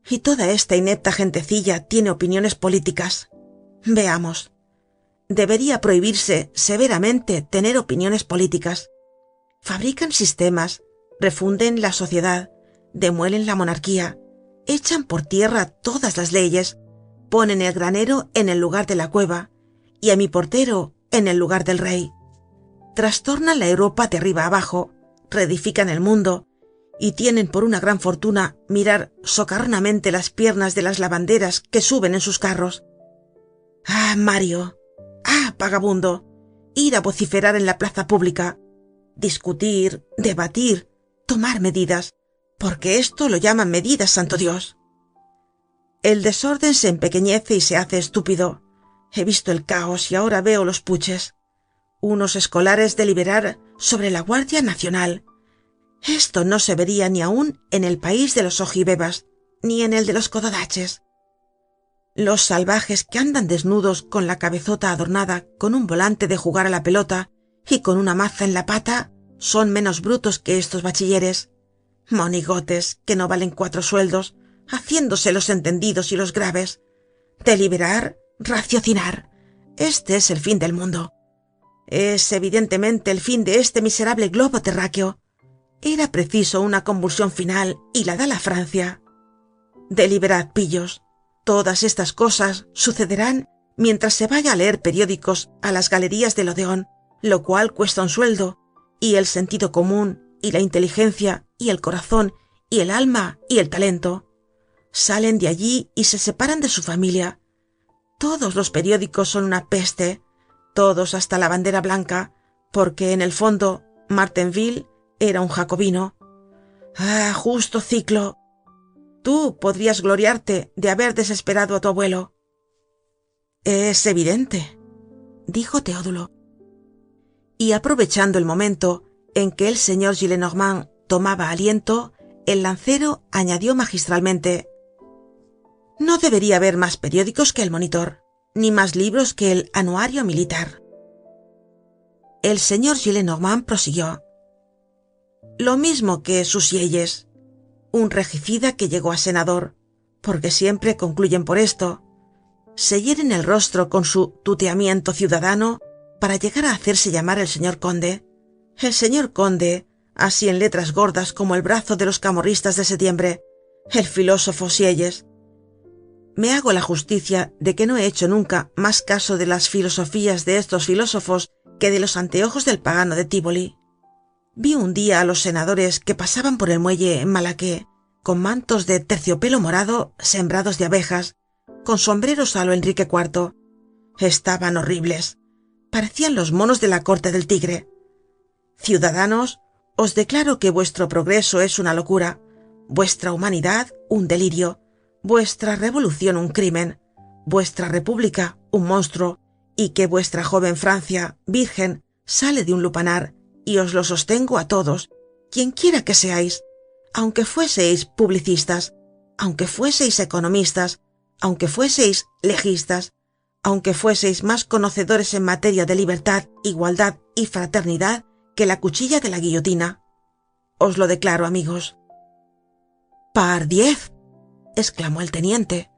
Y toda esta inepta gentecilla tiene opiniones políticas. Veamos. Debería prohibirse severamente tener opiniones políticas. Fabrican sistemas, refunden la sociedad, demuelen la monarquía, echan por tierra todas las leyes, ponen el granero en el lugar de la cueva y a mi portero en el lugar del rey. Trastornan la Europa de arriba abajo, reedifican el mundo y tienen por una gran fortuna mirar socarronamente las piernas de las lavanderas que suben en sus carros. Ah, Mario, ah, vagabundo, ir a vociferar en la plaza pública, discutir, debatir, tomar medidas, porque esto lo llaman medidas, santo Dios. El desorden se empequeñece y se hace estúpido. He visto el caos y ahora veo los puches. Unos escolares deliberar sobre la Guardia Nacional. Esto no se vería ni aun en el país de los ojibebas, ni en el de los cododaches. Los salvajes que andan desnudos con la cabezota adornada con un volante de jugar a la pelota y con una maza en la pata son menos brutos que estos bachilleres. Monigotes que no valen 4 sueldos, haciéndose los entendidos y los graves. Deliberar, raciocinar. Este es el fin del mundo. Es evidentemente el fin de este miserable globo terráqueo. Era preciso una convulsión final y la da la Francia. Deliberad, pillos. Todas estas cosas sucederán mientras se vaya a leer periódicos a las galerías del Odeón, lo cual cuesta un sueldo, y el sentido común, y la inteligencia, y el corazón, y el alma, y el talento. Salen de allí y se separan de su familia. Todos los periódicos son una peste, todos hasta la bandera blanca, porque en el fondo Martainville era un jacobino. Ah, justo ciclo. Tú podrías gloriarte de haber desesperado a tu abuelo. Es evidente, dijo Teodulo. Y aprovechando el momento en que el señor Gillenormand tomaba aliento, el lancero añadió magistralmente: no debería haber más periódicos que el Monitor, ni más libros que el Anuario Militar. El señor Gillenormand prosiguió: lo mismo que Susieyes, un regicida que llegó a senador, porque siempre concluyen por esto. Se hieren el rostro con su tuteamiento ciudadano para llegar a hacerse llamar el señor conde. El señor conde, así en letras gordas como el brazo de los camorristas de septiembre, el filósofo Sieyes. Me hago la justicia de que no he hecho nunca más caso de las filosofías de estos filósofos que de los anteojos del pagano de Tívoli. Vi un día a los senadores que pasaban por el muelle en Malaquais, con mantos de terciopelo morado sembrados de abejas, con sombreros a lo Enrique IV. Estaban horribles. Parecían los monos de la corte del tigre. Ciudadanos, os declaro que vuestro progreso es una locura, vuestra humanidad un delirio, vuestra revolución un crimen, vuestra república un monstruo, y que vuestra joven Francia, virgen, sale de un lupanar, y os lo sostengo a todos, quien quiera que seáis, aunque fueseis publicistas, aunque fueseis economistas, aunque fueseis legistas, aunque fueseis más conocedores en materia de libertad, igualdad y fraternidad que la cuchilla de la guillotina. Os lo declaro, amigos. Pardiez, exclamó el teniente.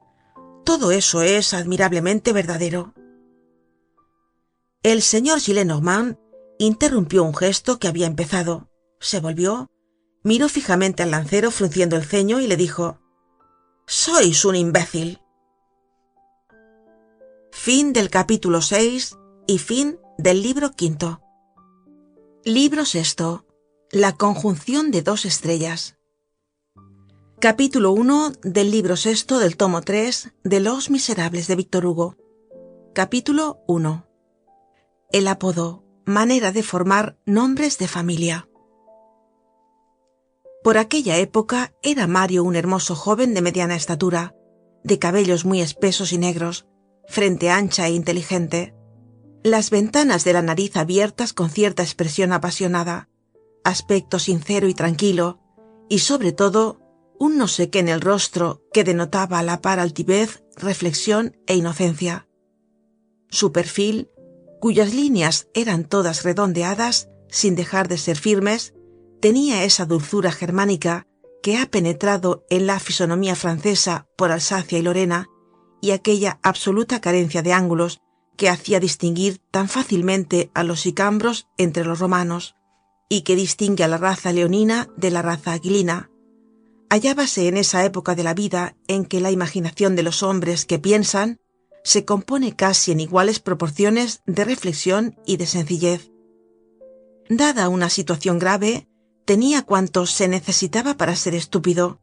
Todo eso es admirablemente verdadero. El señor Gillenormand interrumpió un gesto que había empezado, se volvió, miró fijamente al lancero frunciendo el ceño y le dijo: sois un imbécil. Fin del capítulo 6 y fin del libro 5. Libro 6. La conjunción de 2 estrellas. Capítulo 1 del libro 6 del tomo 3 de Los Miserables de Víctor Hugo. Capítulo 1. El apodo, manera de formar nombres de familia. Por aquella época era Mario un hermoso joven de mediana estatura, de cabellos muy espesos y negros, frente ancha e inteligente, las ventanas de la nariz abiertas con cierta expresión apasionada, aspecto sincero y tranquilo, y sobre todo un no sé qué en el rostro que denotaba a la par altivez, reflexión e inocencia. Su perfil, cuyas líneas eran todas redondeadas, sin dejar de ser firmes, tenía esa dulzura germánica que ha penetrado en la fisonomía francesa por Alsacia y Lorena, y aquella absoluta carencia de ángulos que hacía distinguir tan fácilmente a los sicambros entre los romanos, y que distingue a la raza leonina de la raza aquilina. Hallábase en esa época de la vida en que la imaginación de los hombres que piensan se compone casi en iguales proporciones de reflexión y de sencillez. Dada una situación grave, Tenía cuanto se necesitaba para ser estúpido.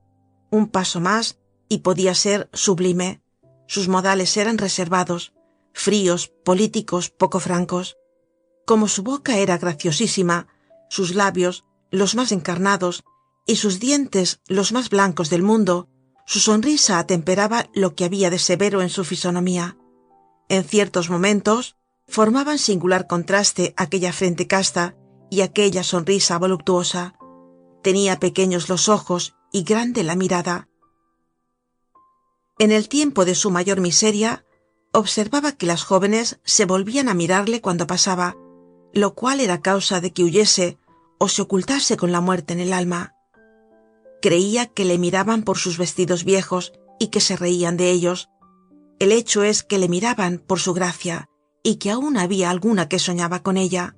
Un paso más y podía ser sublime. Sus modales eran reservados, fríos, políticos, poco francos. Como su boca era graciosísima, sus labios, los más encarnados, y sus dientes, los más blancos del mundo, su sonrisa atemperaba lo que había de severo en su fisonomía. En ciertos momentos formaban singular contraste aquella frente casta y aquella sonrisa voluptuosa. Tenía pequeños los ojos y grande la mirada. En el tiempo de su mayor miseria, observaba que las jóvenes se volvían a mirarle cuando pasaba, lo cual era causa de que huyese o se ocultase con la muerte en el alma. Creía que le miraban por sus vestidos viejos y que se reían de ellos. El hecho es que le miraban por su gracia y que aún había alguna que soñaba con ella.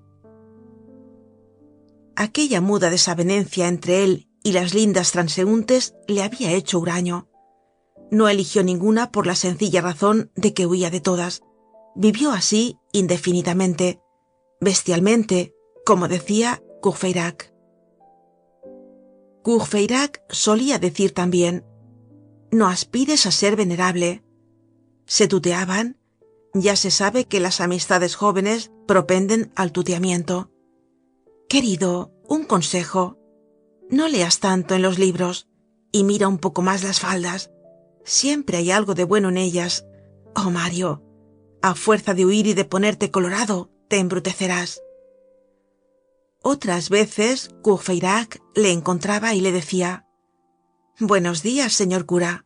Aquella muda desavenencia entre él y las lindas transeúntes le había hecho huraño. No eligió ninguna por la sencilla razón de que huía de todas. Vivió así indefinidamente, bestialmente, como decía Courfeyrac. Courfeyrac solía decir también: no aspires a ser venerable. Se tuteaban. Ya se sabe que las amistades jóvenes propenden al tuteamiento. Querido, un consejo. No leas tanto en los libros y mira un poco más las faldas. Siempre hay algo de bueno en ellas. Oh, Mario, a fuerza de huir y de ponerte colorado, te embrutecerás. Otras veces Courfeyrac le encontraba y le decía: buenos días, señor cura.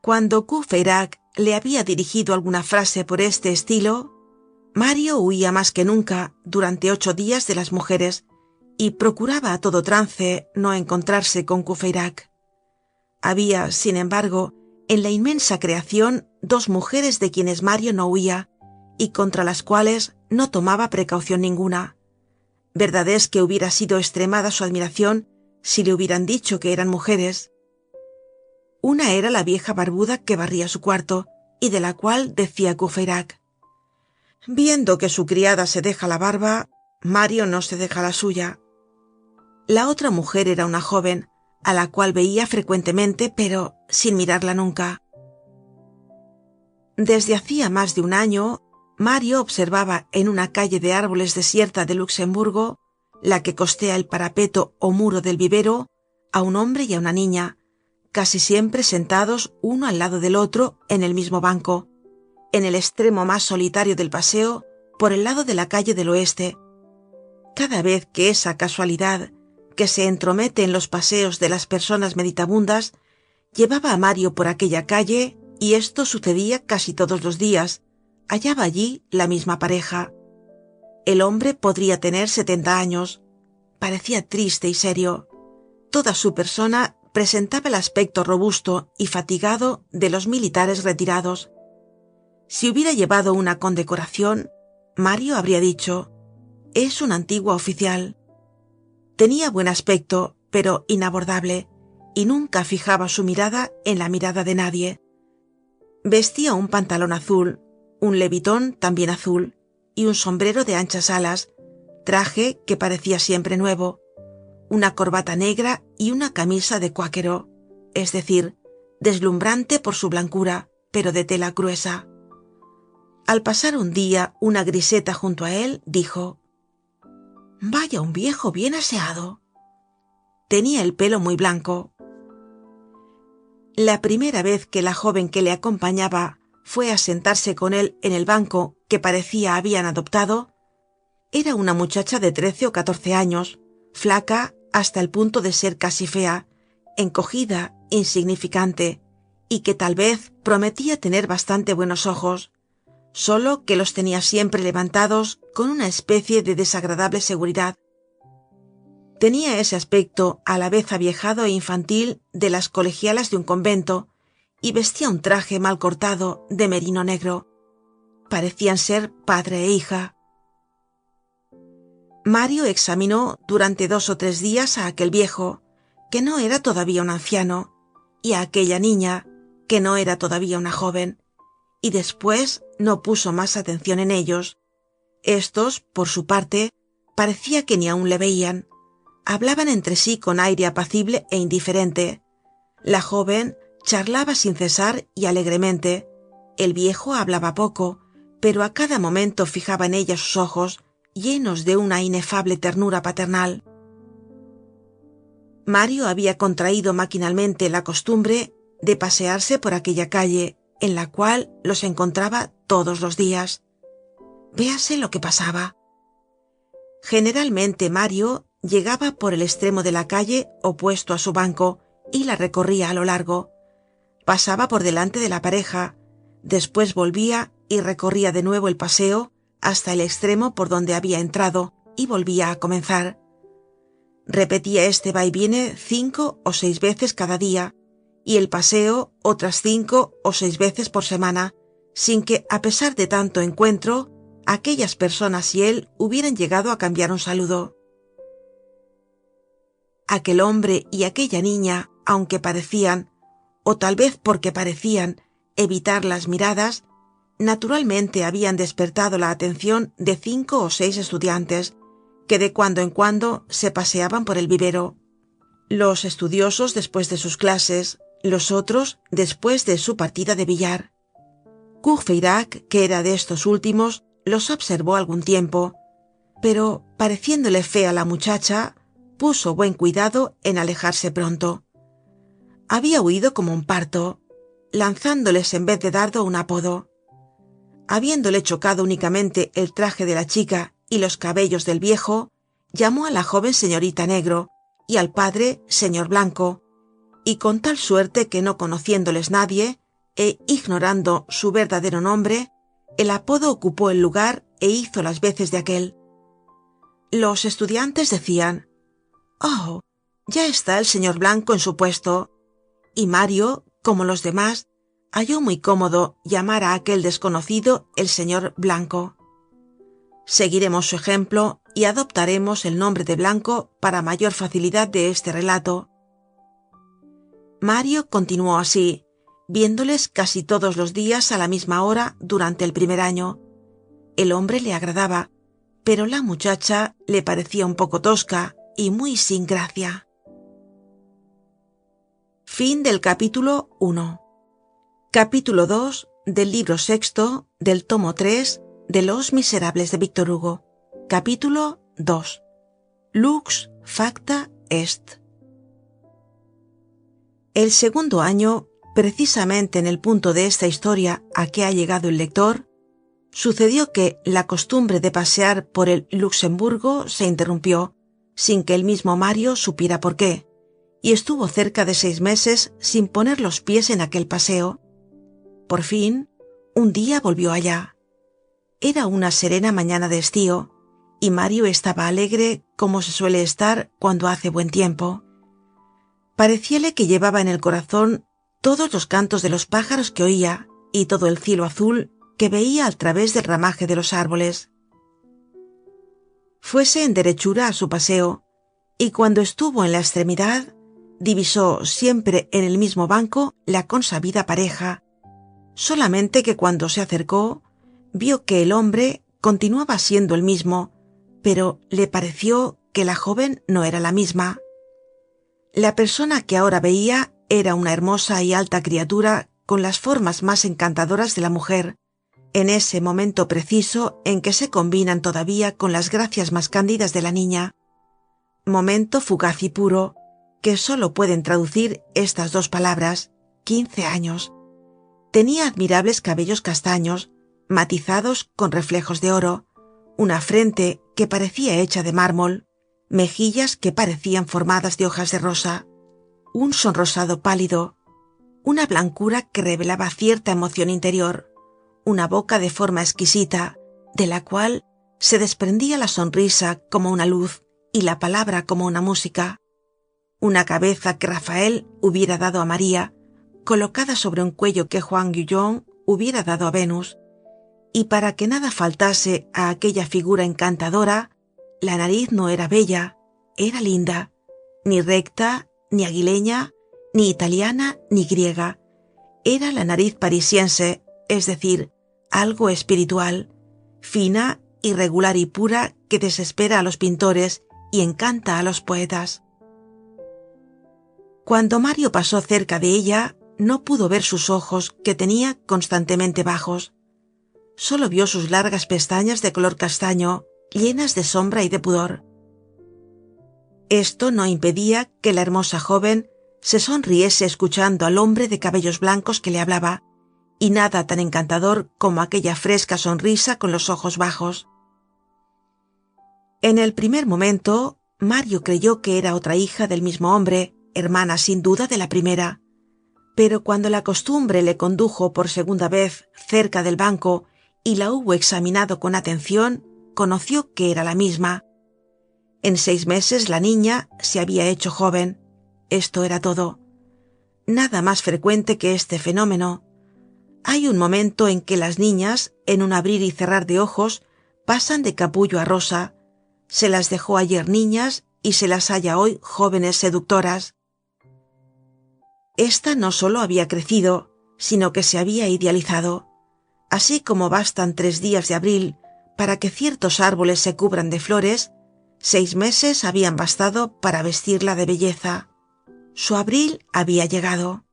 Cuando Courfeyrac le había dirigido alguna frase por este estilo, Mario huía más que nunca durante 8 días de las mujeres y procuraba a todo trance no encontrarse con Courfeyrac. Había, sin embargo, en la inmensa creación 2 mujeres de quienes Mario no huía y contra las cuales no tomaba precaución ninguna. Verdad es que hubiera sido extremada su admiración si le hubieran dicho que eran mujeres. Una era la vieja barbuda que barría su cuarto y de la cual decía Courfeyrac: viendo que su criada se deja la barba, Mario no se deja la suya. La otra mujer era una joven, a la cual veía frecuentemente, pero sin mirarla nunca. Desde hacía más de un año, Mario observaba en una calle de árboles desierta de Luxemburgo, la que costea el parapeto o muro del vivero, a un hombre y a una niña, casi siempre sentados uno al lado del otro en el mismo banco, en el extremo más solitario del paseo, por el lado de la calle del oeste. Cada vez que esa casualidad, que se entromete en los paseos de las personas meditabundas, llevaba a Mario por aquella calle, y esto sucedía casi todos los días, hallaba allí la misma pareja. El hombre podría tener 70 años. Parecía triste y serio. Toda su persona presentaba el aspecto robusto y fatigado de los militares retirados. Si hubiera llevado una condecoración, Mario habría dicho: es un antiguo oficial. Tenía buen aspecto, pero inabordable, y nunca fijaba su mirada en la mirada de nadie. Vestía un pantalón azul, un levitón también azul, y un sombrero de anchas alas, traje que parecía siempre nuevo, una corbata negra y una camisa de cuáquero, es decir, deslumbrante por su blancura, pero de tela gruesa. Al pasar un día una griseta junto a él, dijo: vaya un viejo bien aseado. Tenía el pelo muy blanco. La primera vez que la joven que le acompañaba fue a sentarse con él en el banco que parecía habían adoptado, era una muchacha de 13 o 14 años, flaca hasta el punto de ser casi fea, encogida, insignificante, y que tal vez prometía tener bastante buenos ojos, solo que los tenía siempre levantados con una especie de desagradable seguridad. Tenía ese aspecto a la vez aviejado e infantil de las colegialas de un convento, y vestía un traje mal cortado de merino negro. Parecían ser padre e hija. Mario examinó durante 2 o 3 días a aquel viejo, que no era todavía un anciano, y a aquella niña, que no era todavía una joven, y después no puso más atención en ellos. Estos, por su parte, parecía que ni aun le veían, Hablaban entre sí con aire apacible e indiferente. La joven charlaba sin cesar y alegremente. El viejo hablaba poco, pero a cada momento fijaba en ella sus ojos, llenos de una inefable ternura paternal. Mario había contraído maquinalmente la costumbre de pasearse por aquella calle, en la cual los encontraba todos los días. Véase lo que pasaba. Generalmente Mario llegaba por el extremo de la calle opuesto a su banco y la recorría a lo largo. Pasaba por delante de la pareja, después volvía y recorría de nuevo el paseo hasta el extremo por donde había entrado y volvía a comenzar. Repetía este vaiviene 5 o 6 veces cada día, y el paseo otras 5 o 6 veces por semana, sin que, a pesar de tanto encuentro, aquellas personas y él hubieran llegado a cambiar un saludo. Aquel hombre y aquella niña, aunque parecían, o tal vez porque parecían, evitar las miradas, naturalmente habían despertado la atención de 5 o 6 estudiantes, que de cuando en cuando se paseaban por el vivero. Los estudiosos después de sus clases, los otros después de su partida de billar. Courfeyrac, que era de estos últimos, los observó algún tiempo, pero, pareciéndole fea la muchacha, puso buen cuidado en alejarse pronto. Había huido como un parto, lanzándoles en vez de dardo un apodo. Habiéndole chocado únicamente el traje de la chica y los cabellos del viejo, llamó a la joven señorita Negro y al padre señor Blanco, y con tal suerte que, no conociéndoles nadie e ignorando su verdadero nombre, el apodo ocupó el lugar e hizo las veces de aquel. Los estudiantes decían: «Oh, ya está el señor Blanco en su puesto», y Mario, como los demás, halló muy cómodo llamar a aquel desconocido el señor Blanco. Seguiremos su ejemplo y adoptaremos el nombre de Blanco para mayor facilidad de este relato. Mario continuó así, viéndoles casi todos los días a la misma hora durante el primer año. El hombre le agradaba, pero la muchacha le parecía un poco tosca y muy sin gracia. Fin del capítulo 1. Capítulo 2 del libro 6 del tomo 3 de Los Miserables de Víctor Hugo. Capítulo 2. Lux facta est. El segundo año, precisamente en el punto de esta historia a que ha llegado el lector, sucedió que la costumbre de pasear por el Luxemburgo se interrumpió, sin que el mismo Mario supiera por qué, y estuvo cerca de 6 meses sin poner los pies en aquel paseo. Por fin, un día volvió allá. Era una serena mañana de estío, y Mario estaba alegre como se suele estar cuando hace buen tiempo. Parecíale que llevaba en el corazón todos los cantos de los pájaros que oía y todo el cielo azul que veía al través del ramaje de los árboles. Fuese en derechura a su paseo, y cuando estuvo en la extremidad, divisó siempre en el mismo banco la consabida pareja, solamente que cuando se acercó, vio que el hombre continuaba siendo el mismo, pero le pareció que la joven no era la misma. La persona que ahora veía era una hermosa y alta criatura con las formas más encantadoras de la mujer, en ese momento preciso en que se combinan todavía con las gracias más cándidas de la niña. Momento fugaz y puro, que solo pueden traducir estas 2 palabras: 15 años. Tenía admirables cabellos castaños, matizados con reflejos de oro, una frente que parecía hecha de mármol, mejillas que parecían formadas de hojas de rosa, un sonrosado pálido, una blancura que revelaba cierta emoción interior, una boca de forma exquisita, de la cual se desprendía la sonrisa como una luz y la palabra como una música, una cabeza que Rafael hubiera dado a María, colocada sobre un cuello que Juan Guyon hubiera dado a Venus, y para que nada faltase a aquella figura encantadora, la nariz no era bella, era linda, ni recta, ni aguileña, ni italiana, ni griega. Era la nariz parisiense, es decir, algo espiritual, fina, irregular y pura, que desespera a los pintores y encanta a los poetas. Cuando Mario pasó cerca de ella, no pudo ver sus ojos, que tenía constantemente bajos. Solo vio sus largas pestañas de color castaño, llenas de sombra y de pudor. Esto no impedía que la hermosa joven se sonriese escuchando al hombre de cabellos blancos que le hablaba, y nada tan encantador como aquella fresca sonrisa con los ojos bajos. En el primer momento, Mario creyó que era otra hija del mismo hombre, hermana sin duda de la primera. Pero cuando la costumbre le condujo por segunda vez cerca del banco y la hubo examinado con atención, conoció que era la misma. En 6 meses la niña se había hecho joven. Esto era todo. Nada más frecuente que este fenómeno. Hay un momento en que las niñas, en un abrir y cerrar de ojos, pasan de capullo a rosa. Se las dejó ayer niñas y se las halla hoy jóvenes seductoras. Esta no solo había crecido, sino que se había idealizado. Así como bastan 3 días de abril para que ciertos árboles se cubran de flores, 6 meses habían bastado para vestirla de belleza. Su abril había llegado.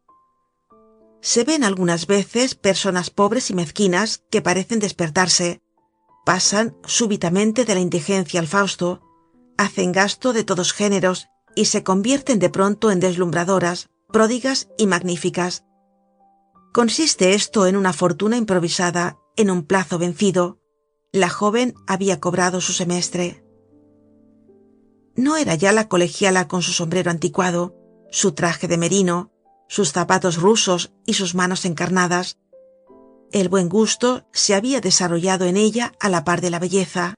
Se ven algunas veces personas pobres y mezquinas que parecen despertarse, pasan súbitamente de la indigencia al Fausto, hacen gasto de todos géneros y se convierten de pronto en deslumbradoras, pródigas y magníficas. Consiste esto en una fortuna improvisada, en un plazo vencido. La joven había cobrado su semestre. No era ya la colegiala con su sombrero anticuado, su traje de merino, sus zapatos rusos y sus manos encarnadas. El buen gusto se había desarrollado en ella a la par de la belleza.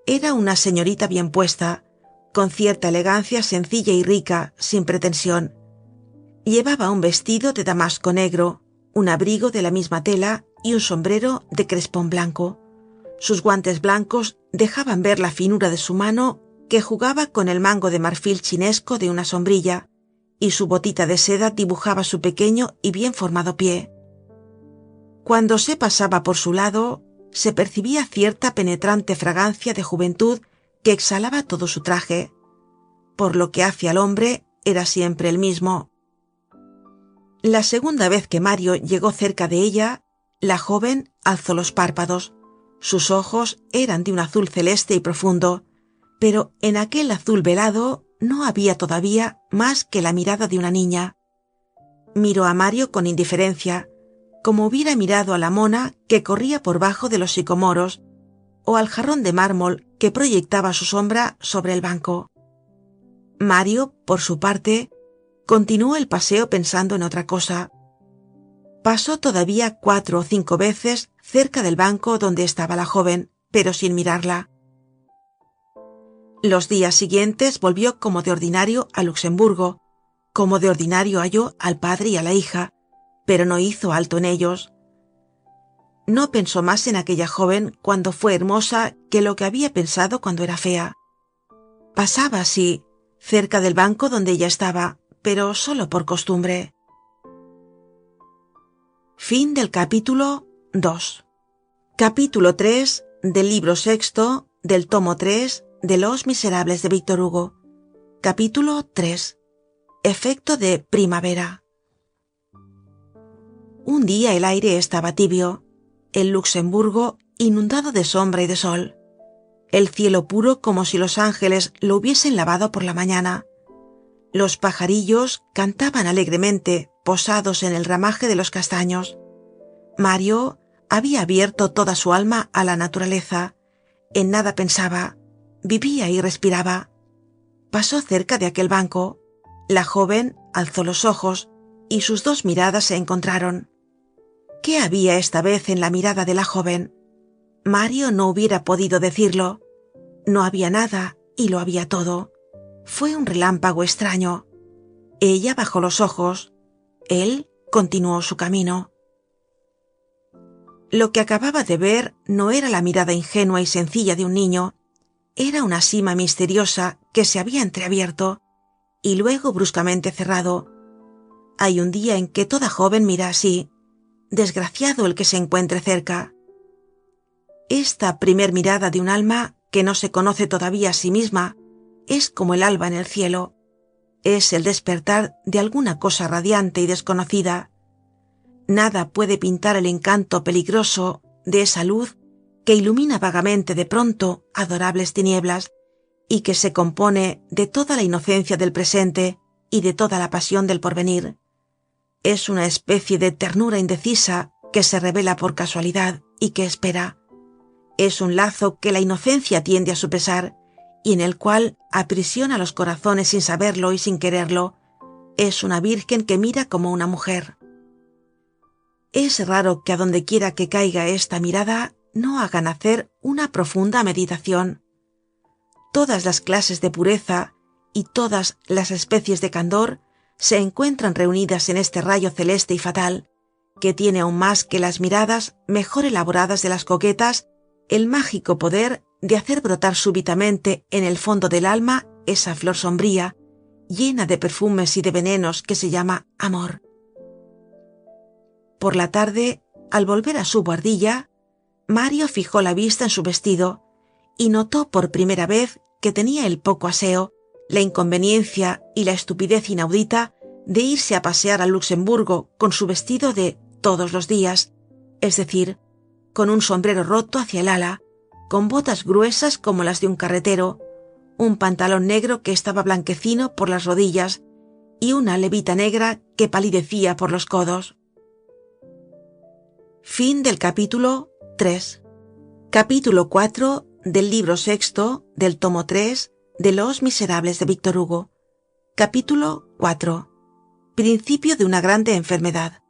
Era una señorita bien puesta, con cierta elegancia sencilla y rica, sin pretensión. Llevaba un vestido de damasco negro, un abrigo de la misma tela y un sombrero de crespón blanco. Sus guantes blancos dejaban ver la finura de su mano, que jugaba con el mango de marfil chinesco de una sombrilla, y su botita de seda dibujaba su pequeño y bien formado pie. Cuando se pasaba por su lado, se percibía cierta penetrante fragancia de juventud que exhalaba todo su traje. Por lo que hace al hombre, era siempre el mismo. La segunda vez que Mario llegó cerca de ella, la joven alzó los párpados. Sus ojos eran de un azul celeste y profundo, pero en aquel azul velado no había todavía más que la mirada de una niña. Miró a Mario con indiferencia, como hubiera mirado a la mona que corría por bajo de los sicomoros, o al jarrón de mármol que proyectaba su sombra sobre el banco. Mario, por su parte, continuó el paseo pensando en otra cosa. Pasó todavía 4 o 5 veces cerca del banco donde estaba la joven, pero sin mirarla. Los días siguientes volvió como de ordinario a Luxemburgo, como de ordinario halló al padre y a la hija, pero no hizo alto en ellos. No pensó más en aquella joven cuando fue hermosa que lo que había pensado cuando era fea. Pasaba, sí, cerca del banco donde ella estaba, pero solo por costumbre. Fin del capítulo 2. Capítulo 3 del libro 6 del tomo 3 de Los Miserables de Víctor Hugo. Capítulo 3. Efecto de primavera. Un día el aire estaba tibio, el Luxemburgo inundado de sombra y de sol, el cielo puro como si los ángeles lo hubiesen lavado por la mañana. Los pajarillos cantaban alegremente, posados en el ramaje de los castaños. Mario había abierto toda su alma a la naturaleza. En nada pensaba, vivía y respiraba. Pasó cerca de aquel banco. La joven alzó los ojos y sus 2 miradas se encontraron. ¿Qué había esta vez en la mirada de la joven? Mario no hubiera podido decirlo. No había nada y lo había todo. Fue un relámpago extraño. Ella bajó los ojos. Él continuó su camino. Lo que acababa de ver no era la mirada ingenua y sencilla de un niño. Era una sima misteriosa que se había entreabierto y luego bruscamente cerrado. Hay un día en que toda joven mira así. Desgraciado el que se encuentre cerca. Esta primer mirada de un alma que no se conoce todavía a sí misma es como el alba en el cielo. Es el despertar de alguna cosa radiante y desconocida. Nada puede pintar el encanto peligroso de esa luz que ilumina vagamente de pronto adorables tinieblas y que se compone de toda la inocencia del presente y de toda la pasión del porvenir. Es una especie de ternura indecisa que se revela por casualidad y que espera. Es un lazo que la inocencia tiende a su pesar y en el cual aprisiona los corazones sin saberlo y sin quererlo. Es una virgen que mira como una mujer. Es raro que a donde quiera que caiga esta mirada no haga nacer una profunda meditación. Todas las clases de pureza y todas las especies de candor se encuentran reunidas en este rayo celeste y fatal, que tiene aún más que las miradas mejor elaboradas de las coquetas el mágico poder de hacer brotar súbitamente en el fondo del alma esa flor sombría, llena de perfumes y de venenos que se llama amor. Por la tarde, al volver a su buhardilla, Mario fijó la vista en su vestido y notó por primera vez que tenía el poco aseo, la inconveniencia y la estupidez inaudita de irse a pasear al Luxemburgo con su vestido de todos los días, es decir, con un sombrero roto hacia el ala, con botas gruesas como las de un carretero, un pantalón negro que estaba blanquecino por las rodillas y una levita negra que palidecía por los codos. Fin del capítulo 3. Capítulo 4 del libro 6 del tomo 3 de Los Miserables de Víctor Hugo. Capítulo 4. Principio de una grande enfermedad.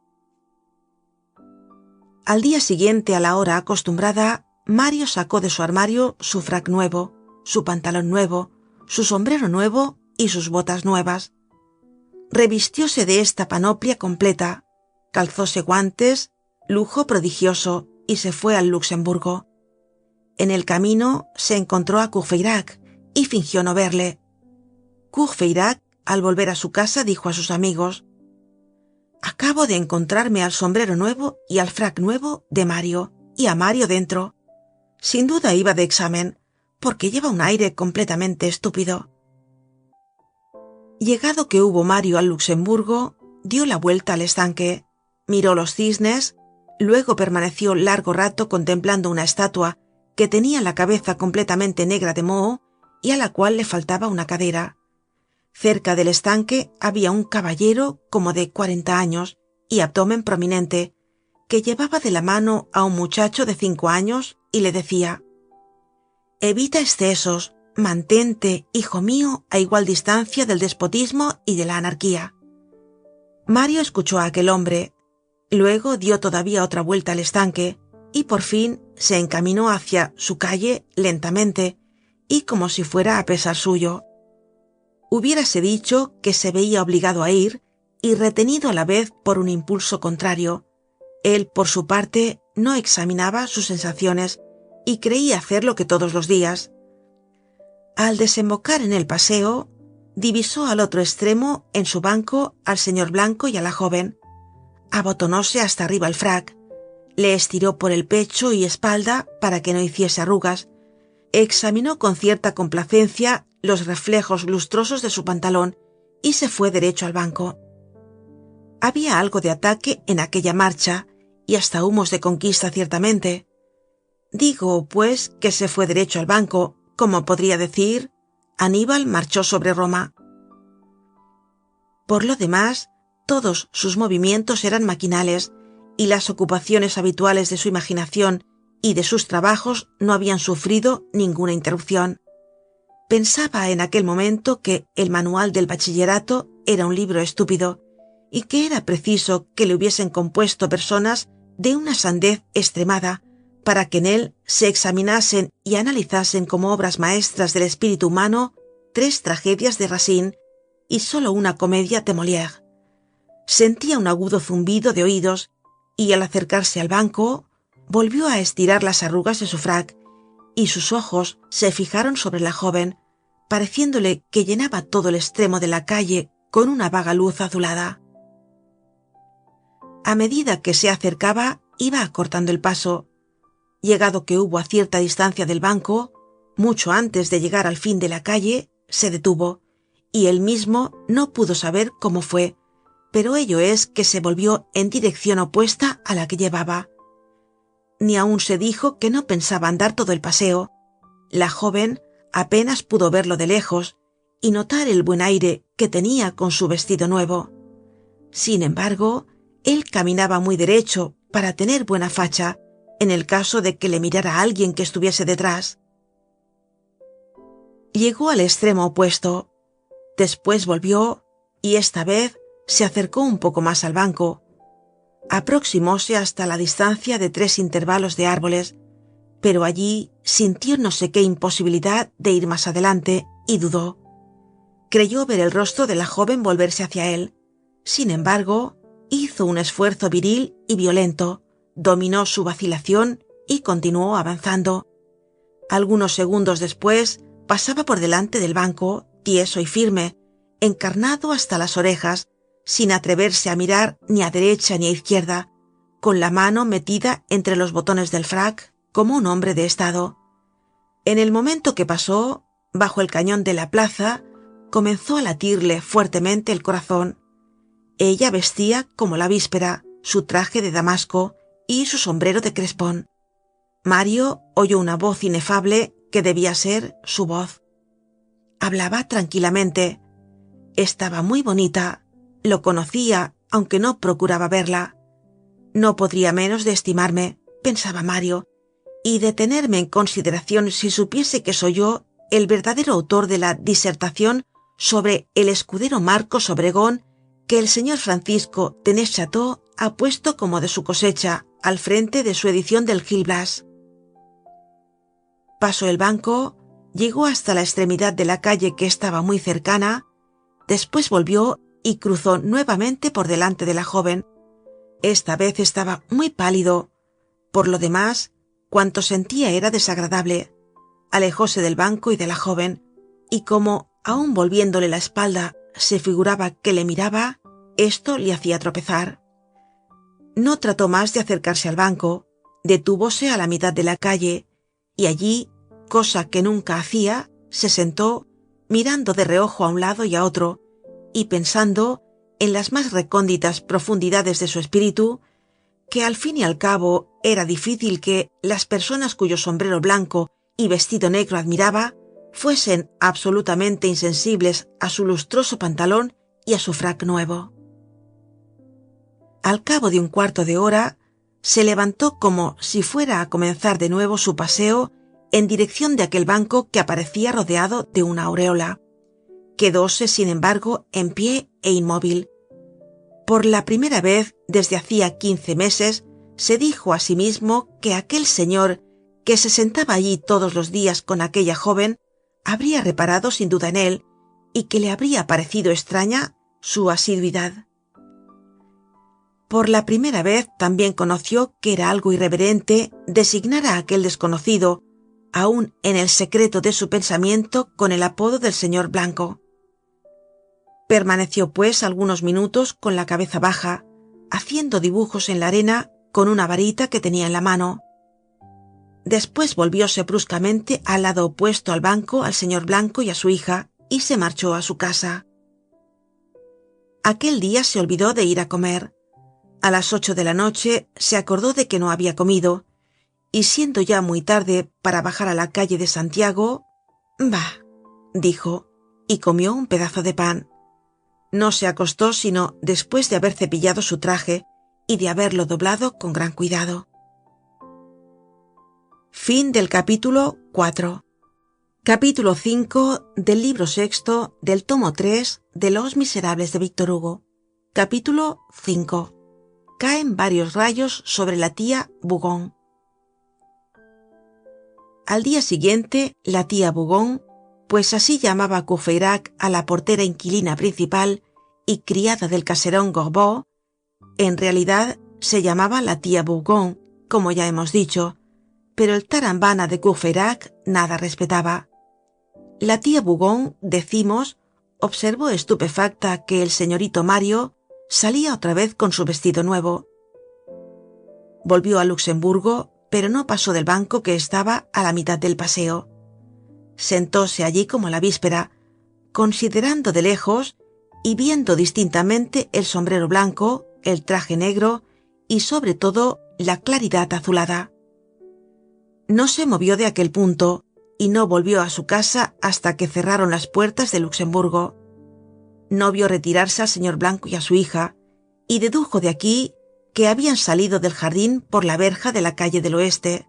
Al día siguiente, a la hora acostumbrada, Mario sacó de su armario su frac nuevo, su pantalón nuevo, su sombrero nuevo y sus botas nuevas. Revistióse de esta panoplia completa, calzóse guantes, lujo prodigioso, y se fue al Luxemburgo. En el camino se encontró a Courfeyrac y fingió no verle. Courfeyrac, al volver a su casa, dijo a sus amigos: «Acabo de encontrarme al sombrero nuevo y al frac nuevo de Mario, y a Mario dentro. Sin duda iba de examen, porque lleva un aire completamente estúpido». Llegado que hubo Mario al Luxemburgo, dio la vuelta al estanque, miró los cisnes, luego permaneció largo rato contemplando una estatua que tenía la cabeza completamente negra de moho y a la cual le faltaba una cadera. Cerca del estanque había un caballero como de 40 años y abdomen prominente, que llevaba de la mano a un muchacho de 5 años y le decía: «Evita excesos, mantente, hijo mío, a igual distancia del despotismo y de la anarquía». Mario escuchó a aquel hombre, luego dio todavía otra vuelta al estanque y por fin se encaminó hacia su calle lentamente y como si fuera a pesar suyo. Hubiérase dicho que se veía obligado a ir y retenido a la vez por un impulso contrario. Él, por su parte, no examinaba sus sensaciones y creía hacer lo que todos los días. Al desembocar en el paseo, divisó al otro extremo, en su banco, al señor Blanco y a la joven. Abotonóse hasta arriba el frac, le estiró por el pecho y espalda para que no hiciese arrugas, examinó con cierta complacencia los reflejos lustrosos de su pantalón y se fue derecho al banco. Había algo de ataque en aquella marcha y hasta humos de conquista ciertamente. Digo, pues, que se fue derecho al banco, como podría decir: Aníbal marchó sobre Roma. Por lo demás, todos sus movimientos eran maquinales y las ocupaciones habituales de su imaginación y de sus trabajos no habían sufrido ninguna interrupción. Pensaba en aquel momento que el manual del bachillerato era un libro estúpido y que era preciso que le hubiesen compuesto personas de una sandez extremada para que en él se examinasen y analizasen como obras maestras del espíritu humano 3 tragedias de Racine y solo una comedia de Molière. Sentía un agudo zumbido de oídos y al acercarse al banco volvió a estirar las arrugas de su frac y sus ojos se fijaron sobre la joven, pareciéndole que llenaba todo el extremo de la calle con una vaga luz azulada. A medida que se acercaba, iba acortando el paso. Llegado que hubo a cierta distancia del banco, mucho antes de llegar al fin de la calle, se detuvo, y él mismo no pudo saber cómo fue, pero ello es que se volvió en dirección opuesta a la que llevaba. Ni aun se dijo que no pensaba andar todo el paseo. La joven apenas pudo verlo de lejos y notar el buen aire que tenía con su vestido nuevo. Sin embargo, él caminaba muy derecho para tener buena facha, en el caso de que le mirara a alguien que estuviese detrás. Llegó al extremo opuesto. Después volvió y esta vez se acercó un poco más al banco. Aproximóse hasta la distancia de 3 intervalos de árboles, pero allí sintió no sé qué imposibilidad de ir más adelante y dudó. Creyó ver el rostro de la joven volverse hacia él. Sin embargo, hizo un esfuerzo viril y violento, dominó su vacilación y continuó avanzando. Algunos segundos después pasaba por delante del banco, tieso y firme, encarnado hasta las orejas, sin atreverse a mirar ni a derecha ni a izquierda, con la mano metida entre los botones del frac, como un hombre de estado. En el momento que pasó, bajo el cañón de la plaza, comenzó a latirle fuertemente el corazón. Ella vestía como la víspera, su traje de damasco y su sombrero de crespón. Mario oyó una voz inefable que debía ser su voz. Hablaba tranquilamente. Estaba muy bonita. Lo conocía, aunque no procuraba verla. No podría menos de estimarme, pensaba Mario, y de tenerme en consideración si supiese que soy yo el verdadero autor de la disertación sobre el escudero Marcos Obregón que el señor Francisco de Neufchâteau ha puesto como de su cosecha al frente de su edición del Gil Blas. Pasó el banco, llegó hasta la extremidad de la calle que estaba muy cercana, después volvió y cruzó nuevamente por delante de la joven. Esta vez estaba muy pálido. Por lo demás, cuanto sentía era desagradable. Alejóse del banco y de la joven, y como, aun volviéndole la espalda, se figuraba que le miraba, esto le hacía tropezar. No trató más de acercarse al banco, detúvose a la mitad de la calle, y allí, cosa que nunca hacía, se sentó, mirando de reojo a un lado y a otro, y pensando, en las más recónditas profundidades de su espíritu, que al fin y al cabo era difícil que las personas cuyo sombrero blanco y vestido negro admiraba fuesen absolutamente insensibles a su lustroso pantalón y a su frac nuevo. Al cabo de un cuarto de hora, se levantó como si fuera a comenzar de nuevo su paseo en dirección de aquel banco que aparecía rodeado de una aureola. Quedóse, sin embargo, en pie e inmóvil. Por la primera vez desde hacía 15 meses, se dijo a sí mismo que aquel señor que se sentaba allí todos los días con aquella joven habría reparado sin duda en él y que le habría parecido extraña su asiduidad. Por la primera vez también conoció que era algo irreverente designar a aquel desconocido, aun en el secreto de su pensamiento, con el apodo del señor Blanco. Permaneció pues algunos minutos con la cabeza baja, haciendo dibujos en la arena con una varita que tenía en la mano. Después volvióse bruscamente al lado opuesto al banco al señor Blanco y a su hija, y se marchó a su casa. Aquel día se olvidó de ir a comer. A las 8 de la noche se acordó de que no había comido, y siendo ya muy tarde para bajar a la calle de Santiago, «Bah», dijo, y comió un pedazo de pan. No se acostó sino después de haber cepillado su traje y de haberlo doblado con gran cuidado. Fin del capítulo 4. Capítulo 5 del libro 6 del tomo 3 de Los Miserables de Víctor Hugo. Capítulo 5. Caen varios rayos sobre la tía Bougon. Al día siguiente, la tía Bougon, pues así llamaba Courfeyrac a la portera inquilina principal y criada del caserón Gorbeau, en realidad se llamaba la tía Bougon, como ya hemos dicho, pero el tarambana de Courfeyrac nada respetaba. La tía Bougon, decimos, observó estupefacta que el señorito Mario salía otra vez con su vestido nuevo. Volvió a Luxemburgo, pero no pasó del banco que estaba a la mitad del paseo. Sentóse allí como la víspera, considerando de lejos y viendo distintamente el sombrero blanco, el traje negro y sobre todo la claridad azulada. No se movió de aquel punto y no volvió a su casa hasta que cerraron las puertas de Luxemburgo. No vio retirarse al señor Blanco y a su hija, y dedujo de aquí que habían salido del jardín por la verja de la calle del oeste.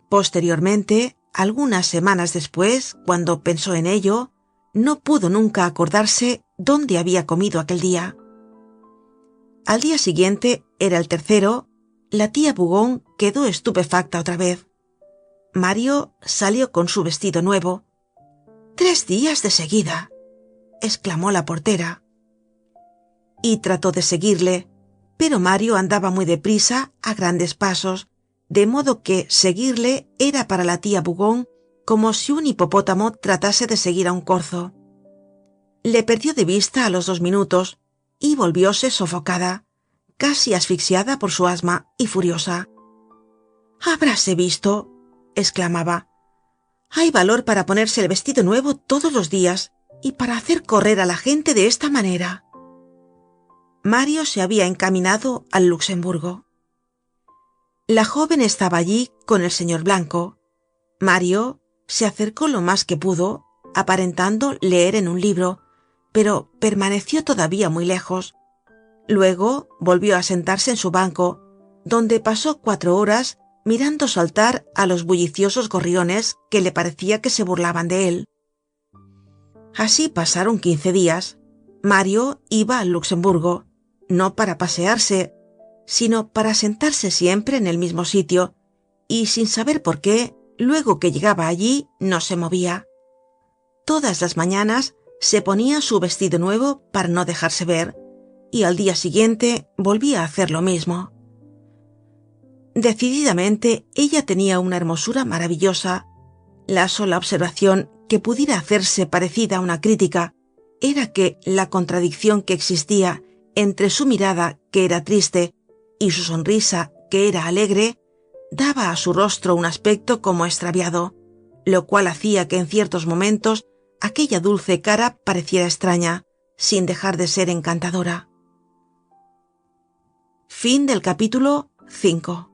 Posteriormente, algunas semanas después, cuando pensó en ello, no pudo nunca acordarse dónde había comido aquel día. Al día siguiente, era el tercero, la tía Bougon quedó estupefacta otra vez. Mario salió con su vestido nuevo. «¡3 días de seguida!», exclamó la portera. Y trató de seguirle, pero Mario andaba muy deprisa, a grandes pasos, de modo que seguirle era para la tía Bougon como si un hipopótamo tratase de seguir a un corzo. Le perdió de vista a los 2 minutos y volvióse sofocada, casi asfixiada por su asma y furiosa. «¡Habráse visto!», exclamaba. «Hay valor para ponerse el vestido nuevo todos los días y para hacer correr a la gente de esta manera». Mario se había encaminado al Luxemburgo. La joven estaba allí con el señor Blanco. Mario se acercó lo más que pudo, aparentando leer en un libro, pero permaneció todavía muy lejos. Luego volvió a sentarse en su banco, donde pasó 4 horas mirando saltar a los bulliciosos gorriones que le parecía que se burlaban de él. Así pasaron 15 días. Mario iba al Luxemburgo, no para pasearse, sino para sentarse siempre en el mismo sitio, y sin saber por qué, luego que llegaba allí no se movía. Todas las mañanas se ponía su vestido nuevo para no dejarse ver, y al día siguiente volvía a hacer lo mismo. Decididamente, ella tenía una hermosura maravillosa. La sola observación que pudiera hacerse parecida a una crítica era que la contradicción que existía entre su mirada, que era triste, y su sonrisa, que era alegre, daba a su rostro un aspecto como extraviado, lo cual hacía que en ciertos momentos aquella dulce cara pareciera extraña, sin dejar de ser encantadora. Fin del capítulo 5.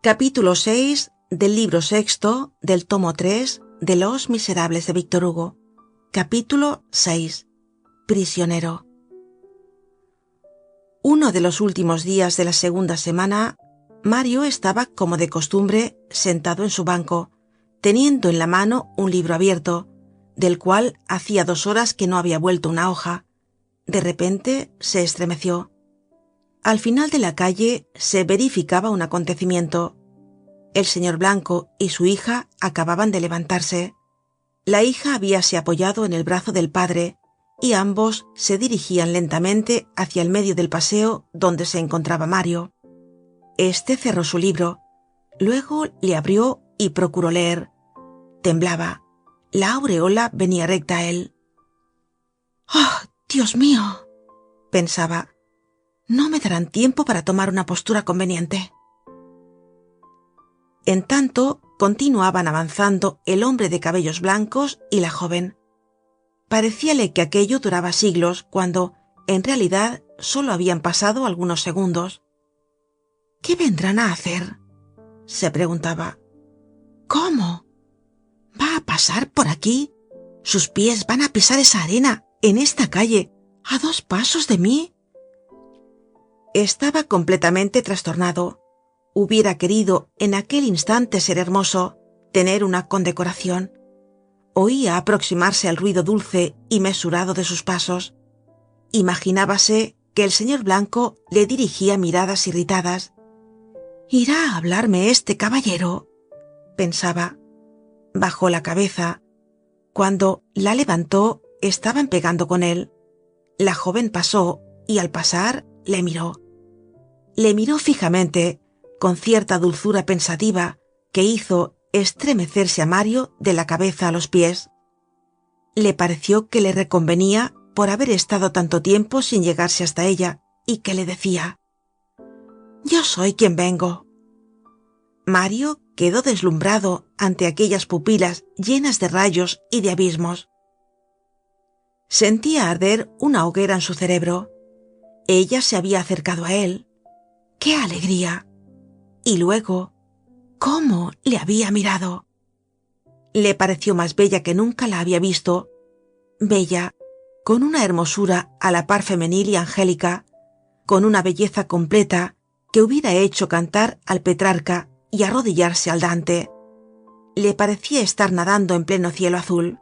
Capítulo 6 del libro 6 del tomo 3 de Los Miserables de Víctor Hugo. Capítulo 6. Prisionero. Uno de los últimos días de la segunda semana, Mario estaba, como de costumbre, sentado en su banco, teniendo en la mano un libro abierto, del cual hacía 2 horas que no había vuelto una hoja. De repente se estremeció. Al final de la calle se verificaba un acontecimiento. El señor Blanco y su hija acababan de levantarse. La hija habíase apoyado en el brazo del padre, y ambos se dirigían lentamente hacia el medio del paseo donde se encontraba Mario. Este cerró su libro, luego le abrió y procuró leer. Temblaba. La aureola venía recta a él. «¡Oh, Dios mío!», pensaba. «No me darán tiempo para tomar una postura conveniente». En tanto, continuaban avanzando el hombre de cabellos blancos y la joven. Parecíale que aquello duraba siglos, cuando, en realidad, solo habían pasado algunos segundos. «¿Qué vendrán a hacer?», se preguntaba. «¿Cómo? ¿Va a pasar por aquí? ¿Sus pies van a pisar esa arena, en esta calle, a 2 pasos de mí?». Estaba completamente trastornado. Hubiera querido en aquel instante ser hermoso, tener una condecoración. Oía aproximarse al ruido dulce y mesurado de sus pasos. Imaginábase que el señor Blanco le dirigía miradas irritadas. «¿Irá a hablarme este caballero?», pensaba. Bajó la cabeza. Cuando la levantó, estaban pegando con él. La joven pasó y al pasar le miró. Le miró fijamente, con cierta dulzura pensativa que hizo estremecerse a Mario de la cabeza a los pies. Le pareció que le reconvenía por haber estado tanto tiempo sin llegarse hasta ella, y que le decía: «Yo soy quien vengo». Mario quedó deslumbrado ante aquellas pupilas llenas de rayos y de abismos. Sentía arder una hoguera en su cerebro. Ella se había acercado a él. ¡Qué alegría! Y luego, ¿cómo le había mirado? Le pareció más bella que nunca la había visto. Bella, con una hermosura a la par femenil y angélica, con una belleza completa que hubiera hecho cantar al Petrarca y arrodillarse al Dante. Le parecía estar nadando en pleno cielo azul.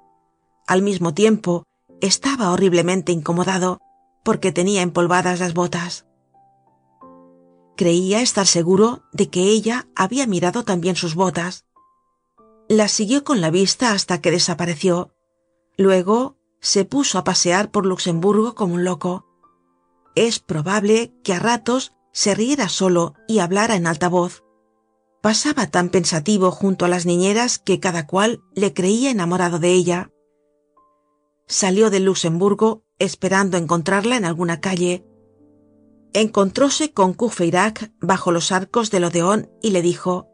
Al mismo tiempo, estaba horriblemente incomodado porque tenía empolvadas las botas. Creía estar seguro de que ella había mirado también sus botas. Las siguió con la vista hasta que desapareció. Luego se puso a pasear por Luxemburgo como un loco. Es probable que a ratos se riera solo y hablara en alta voz. Pasaba tan pensativo junto a las niñeras que cada cual le creía enamorado de ella. Salió del Luxemburgo esperando encontrarla en alguna calle. Encontróse con Courfeyrac bajo los arcos del Odeón y le dijo: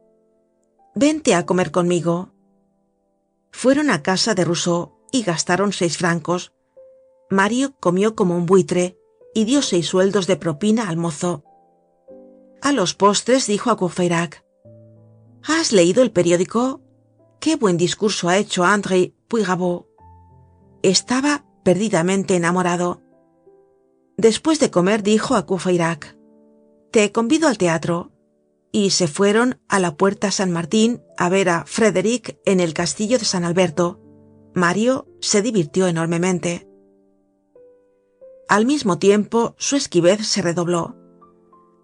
«Vente a comer conmigo». Fueron a casa de Rousseau y gastaron 6 francos. Mario comió como un buitre y dio 6 sueldos de propina al mozo. A los postres dijo a Courfeyrac: «¿Has leído el periódico? Qué buen discurso ha hecho André Puyrabeau». Estaba perdidamente enamorado. Después de comer dijo a Courfeyrac: «Te convido al teatro». Y se fueron a la Puerta San Martín a ver a Frédéric en el castillo de San Alberto. Mario se divirtió enormemente. Al mismo tiempo, su esquivez se redobló.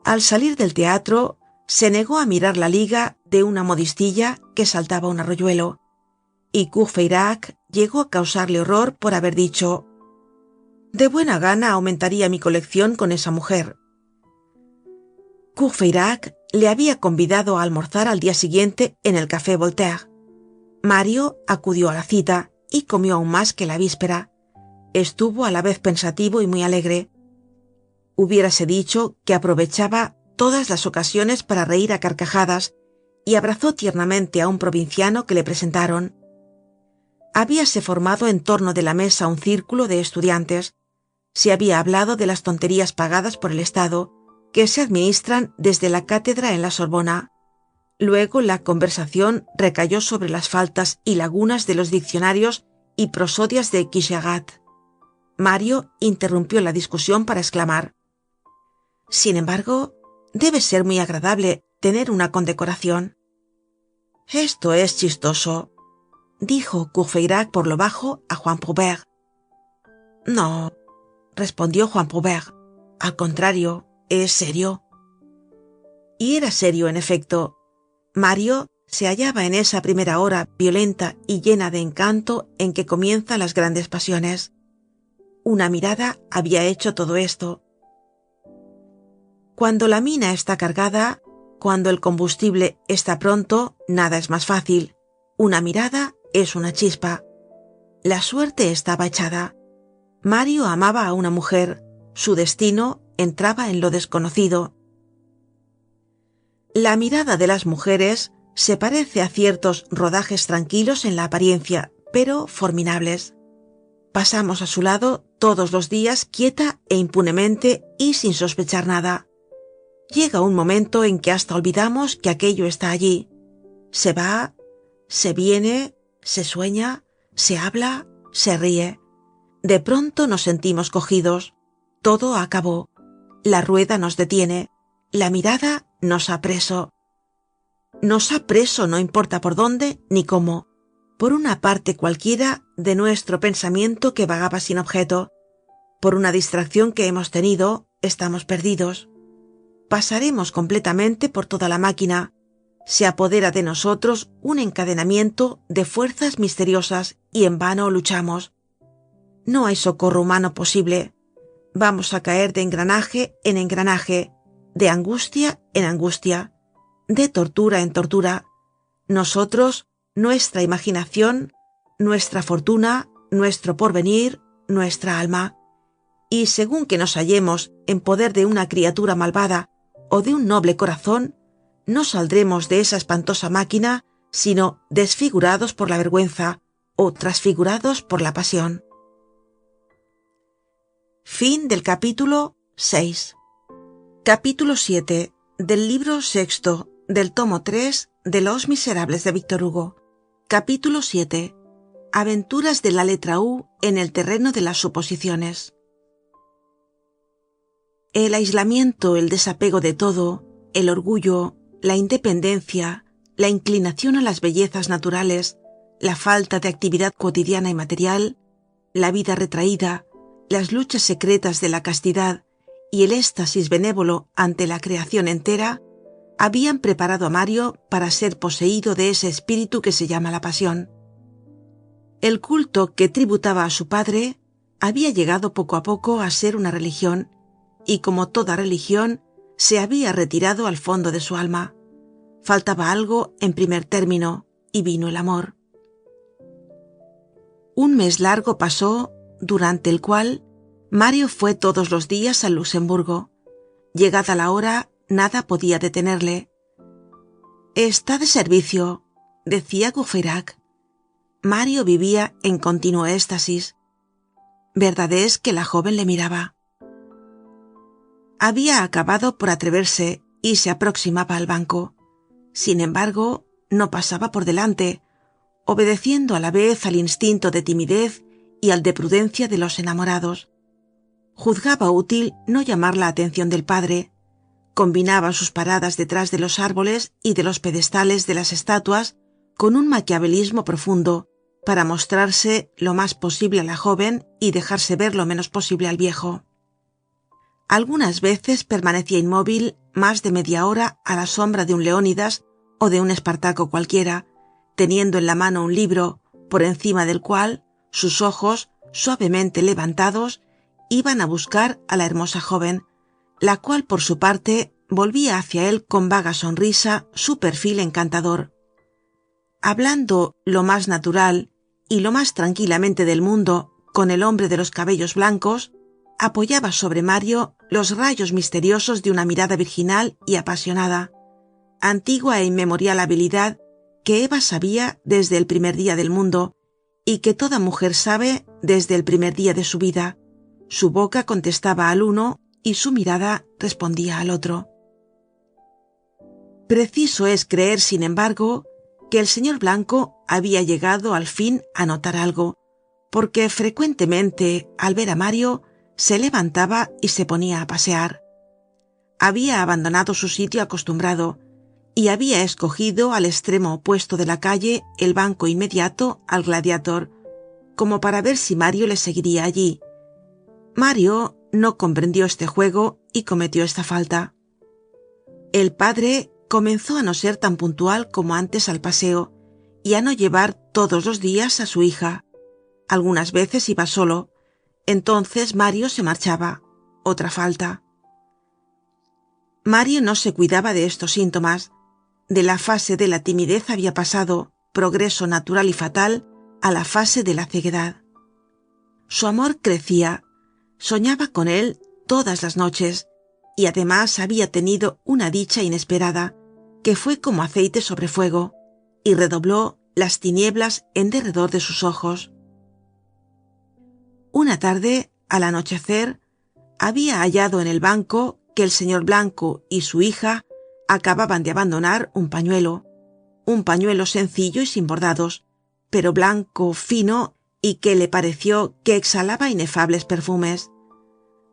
Al salir del teatro, se negó a mirar la liga de una modistilla que saltaba un arroyuelo, y Courfeyrac llegó a causarle horror por haber dicho: «De buena gana aumentaría mi colección con esa mujer». Courfeyrac le había convidado a almorzar al día siguiente en el Café Voltaire. Mario acudió a la cita y comió aún más que la víspera. Estuvo a la vez pensativo y muy alegre. Hubiérase dicho que aprovechaba todas las ocasiones para reír a carcajadas, y abrazó tiernamente a un provinciano que le presentaron. Habíase formado en torno de la mesa un círculo de estudiantes. Se había hablado de las tonterías pagadas por el Estado, que se administran desde la cátedra en la Sorbona. Luego la conversación recayó sobre las faltas y lagunas de los diccionarios y prosodias de Quicherat. Mario interrumpió la discusión para exclamar: «Sin embargo, debe ser muy agradable tener una condecoración». «Esto es chistoso», dijo Courfeyrac por lo bajo a Juan Prouvaire. «No», respondió Juan Prouvaire, «al contrario, es serio». Y era serio, en efecto. Mario se hallaba en esa primera hora violenta y llena de encanto en que comienzan las grandes pasiones. Una mirada había hecho todo esto. Cuando la mina está cargada, cuando el combustible está pronto, nada es más fácil. Una mirada es una chispa. La suerte estaba echada. Mario amaba a una mujer. Su destino entraba en lo desconocido. La mirada de las mujeres se parece a ciertos rodajes tranquilos en la apariencia, pero forminables. Pasamos a su lado todos los días quieta e impunemente y sin sospechar nada. Llega un momento en que hasta olvidamos que aquello está allí. Se va, se viene, se sueña, se habla, se ríe. De pronto nos sentimos cogidos. Todo acabó. La rueda nos detiene. La mirada nos ha preso. Nos ha preso no importa por dónde ni cómo, por una parte cualquiera de nuestro pensamiento que vagaba sin objeto. Por una distracción que hemos tenido, estamos perdidos. Pasaremos completamente por toda la máquina. Se apodera de nosotros un encadenamiento de fuerzas misteriosas y en vano luchamos. No hay socorro humano posible. Vamos a caer de engranaje en engranaje, de angustia en angustia, de tortura en tortura. Nosotros, nuestra imaginación, nuestra fortuna, nuestro porvenir, nuestra alma. Y según que nos hallemos en poder de una criatura malvada o de un noble corazón, no saldremos de esa espantosa máquina sino desfigurados por la vergüenza o transfigurados por la pasión. Fin del capítulo 6. Capítulo 7 del libro sexto del tomo 3 de Los Miserables de Víctor Hugo. Capítulo 7. Aventuras de la letra U en el terreno de las suposiciones. El aislamiento, el desapego de todo, el orgullo, la independencia, la inclinación a las bellezas naturales, la falta de actividad cotidiana y material, la vida retraída, las luchas secretas de la castidad y el éxtasis benévolo ante la creación entera, habían preparado a Mario para ser poseído de ese espíritu que se llama la pasión. El culto que tributaba a su padre había llegado poco a poco a ser una religión, y como toda religión, se había retirado al fondo de su alma. Faltaba algo en primer término, y vino el amor. Un mes largo pasó, durante el cual Mario fue todos los días al Luxemburgo. Llegada la hora, nada podía detenerle. «Está de servicio», decía Courfeyrac. Mario vivía en continuo éxtasis. Verdad es que la joven le miraba. Había acabado por atreverse y se aproximaba al banco. Sin embargo, no pasaba por delante, obedeciendo a la vez al instinto de timidez y al de prudencia de los enamorados. Juzgaba útil no llamar la atención del padre. Combinaba sus paradas detrás de los árboles y de los pedestales de las estatuas con un maquiavelismo profundo, para mostrarse lo más posible a la joven y dejarse ver lo menos posible al viejo. Algunas veces permanecía inmóvil más de media hora a la sombra de un Leónidas o de un Espartaco cualquiera, teniendo en la mano un libro, por encima del cual sus ojos, suavemente levantados, iban a buscar a la hermosa joven, la cual por su parte volvía hacia él con vaga sonrisa su perfil encantador. Hablando lo más natural y lo más tranquilamente del mundo con el hombre de los cabellos blancos, apoyaba sobre Mario los rayos misteriosos de una mirada virginal y apasionada, antigua e inmemorial habilidad que Eva sabía desde el primer día del mundo y que toda mujer sabe desde el primer día de su vida. Su boca contestaba al uno y su mirada respondía al otro. Preciso es creer, sin embargo, que el señor Blanco había llegado al fin a notar algo, porque frecuentemente, al ver a Mario, se levantaba y se ponía a pasear. Había abandonado su sitio acostumbrado y había escogido al extremo opuesto de la calle el banco inmediato al Gladiator, como para ver si Mario le seguiría allí. Mario no comprendió este juego y cometió esta falta. El padre comenzó a no ser tan puntual como antes al paseo y a no llevar todos los días a su hija. Algunas veces iba solo. Entonces Mario se marchaba. Otra falta. Mario no se cuidaba de estos síntomas. De la fase de la timidez había pasado, progreso natural y fatal, a la fase de la ceguedad. Su amor crecía. Soñaba con él todas las noches y además había tenido una dicha inesperada, que fue como aceite sobre fuego, y redobló las tinieblas en derredor de sus ojos. Una tarde, al anochecer, había hallado en el banco que el señor Blanco y su hija acababan de abandonar un pañuelo sencillo y sin bordados, pero blanco, fino, y que le pareció que exhalaba inefables perfumes.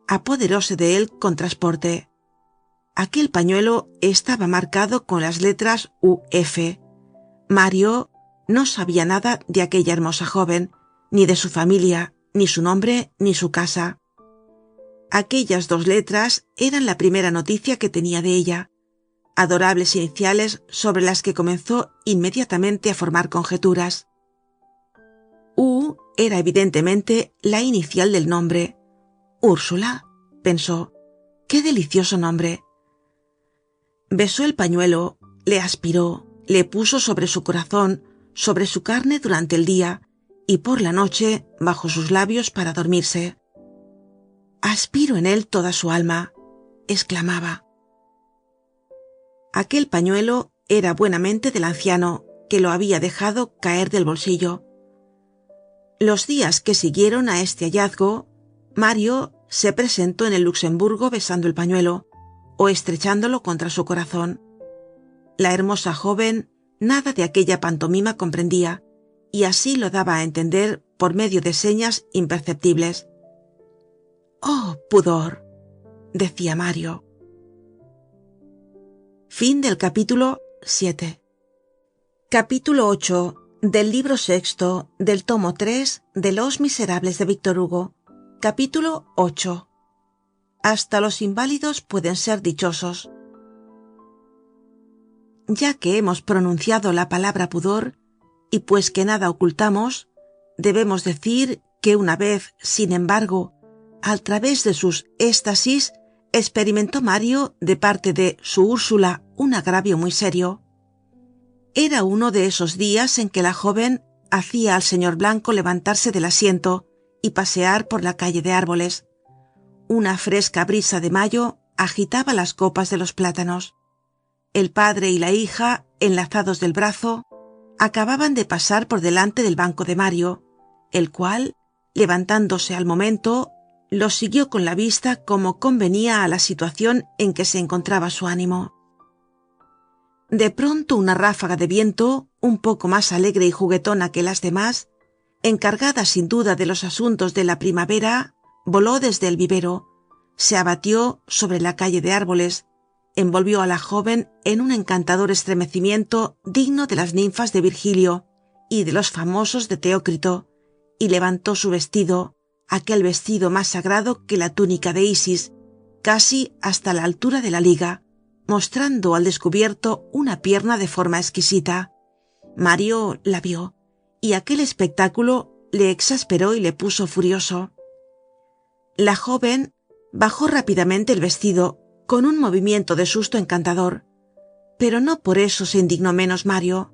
Apoderóse de él con transporte. Aquel pañuelo estaba marcado con las letras UF. Mario no sabía nada de aquella hermosa joven, ni de su familia, ni su nombre, ni su casa. Aquellas dos letras eran la primera noticia que tenía de ella, adorables iniciales sobre las que comenzó inmediatamente a formar conjeturas. U era evidentemente la inicial del nombre. Úrsula, pensó, qué delicioso nombre. Besó el pañuelo, le aspiró, le puso sobre su corazón, sobre su carne durante el día y por la noche bajo sus labios para dormirse. Aspiro en él toda su alma, exclamaba. Aquel pañuelo era buenamente del anciano, que lo había dejado caer del bolsillo. Los días que siguieron a este hallazgo, Mario se presentó en el Luxemburgo besando el pañuelo o estrechándolo contra su corazón. La hermosa joven nada de aquella pantomima comprendía, y así lo daba a entender por medio de señas imperceptibles. «Oh, pudor», decía Mario. Fin del capítulo 7. Capítulo 8 del libro sexto del tomo 3 de Los Miserables de Víctor Hugo. Capítulo 8. Hasta los inválidos pueden ser dichosos. Ya que hemos pronunciado la palabra pudor, y pues que nada ocultamos, debemos decir que una vez, sin embargo, al través de sus éxtasis, experimentó Mario de parte de su Úrsula un agravio muy serio. Era uno de esos días en que la joven hacía al señor Blanco levantarse del asiento y pasear por la calle de árboles. Una fresca brisa de mayo agitaba las copas de los plátanos. El padre y la hija, enlazados del brazo, acababan de pasar por delante del banco de Mario, el cual, levantándose al momento, los siguió con la vista como convenía a la situación en que se encontraba su ánimo. De pronto una ráfaga de viento, un poco más alegre y juguetona que las demás, encargada sin duda de los asuntos de la primavera, voló desde el vivero, se abatió sobre la calle de árboles, envolvió a la joven en un encantador estremecimiento digno de las ninfas de Virgilio y de los famosos de Teócrito, y levantó su vestido, aquel vestido más sagrado que la túnica de Isis, casi hasta la altura de la liga, mostrando al descubierto una pierna de forma exquisita. Mario la vio, y aquel espectáculo le exasperó y le puso furioso. La joven bajó rápidamente el vestido, con un movimiento de susto encantador, pero no por eso se indignó menos Mario.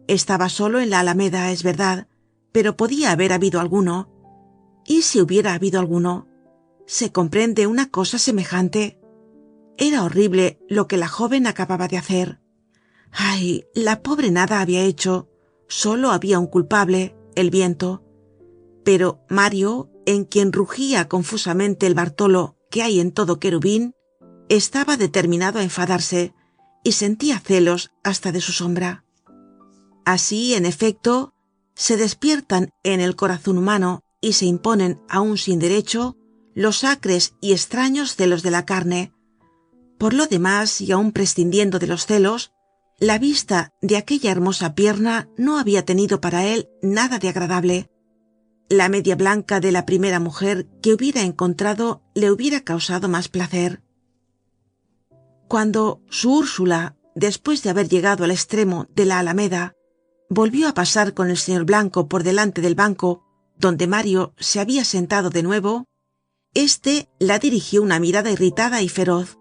Estaba solo en la alameda, es verdad, pero podía haber habido alguno. ¿Y si hubiera habido alguno? ¿Se comprende una cosa semejante? Era horrible lo que la joven acababa de hacer. Ay, la pobre nada había hecho, solo había un culpable, el viento. Pero Mario, en quien rugía confusamente el Bartolo que hay en todo querubín, estaba determinado a enfadarse y sentía celos hasta de su sombra. Así, en efecto, se despiertan en el corazón humano y se imponen aún sin derecho los acres y extraños celos de la carne. Por lo demás, y aún prescindiendo de los celos, la vista de aquella hermosa pierna no había tenido para él nada de agradable. La media blanca de la primera mujer que hubiera encontrado le hubiera causado más placer. Cuando su Úrsula, después de haber llegado al extremo de la alameda, volvió a pasar con el señor Blanco por delante del banco donde Mario se había sentado de nuevo, éste la dirigió una mirada irritada y feroz.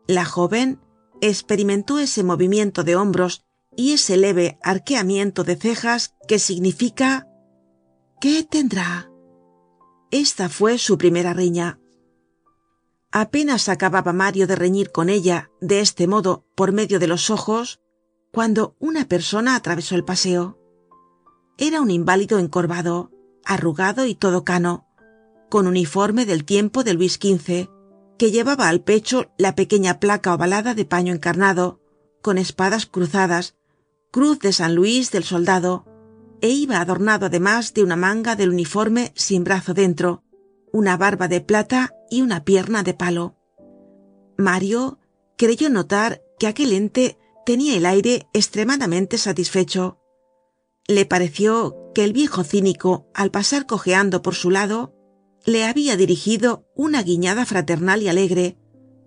La joven experimentó ese movimiento de hombros y ese leve arqueamiento de cejas que significa ¿qué tendrá? Esta fue su primera riña. Apenas acababa Mario de reñir con ella de este modo por medio de los ojos, cuando una persona atravesó el paseo. Era un inválido encorvado, arrugado y todo cano, con uniforme del tiempo de Luis XV, que llevaba al pecho la pequeña placa ovalada de paño encarnado, con espadas cruzadas, cruz de San Luis del Soldado, e iba adornado además de una manga del uniforme sin brazo dentro, una barba de plata y una pierna de palo. Mario creyó notar que aquel ente tenía el aire extremadamente satisfecho. Le pareció que el viejo cínico, al pasar cojeando por su lado, le había dirigido una guiñada fraternal y alegre,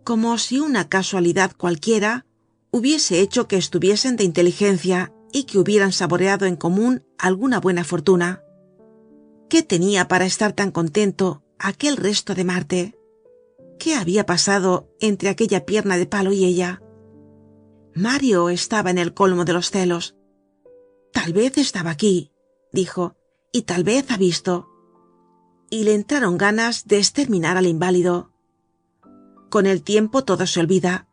como si una casualidad cualquiera hubiese hecho que estuviesen de inteligencia y que hubieran saboreado en común alguna buena fortuna. ¿Qué tenía para estar tan contento aquel resto de Marte? ¿Qué había pasado entre aquella pierna de palo y ella? Mario estaba en el colmo de los celos. Tal vez estaba aquí, dijo, y tal vez ha visto. Y le entraron ganas de exterminar al inválido. Con el tiempo todo se olvida.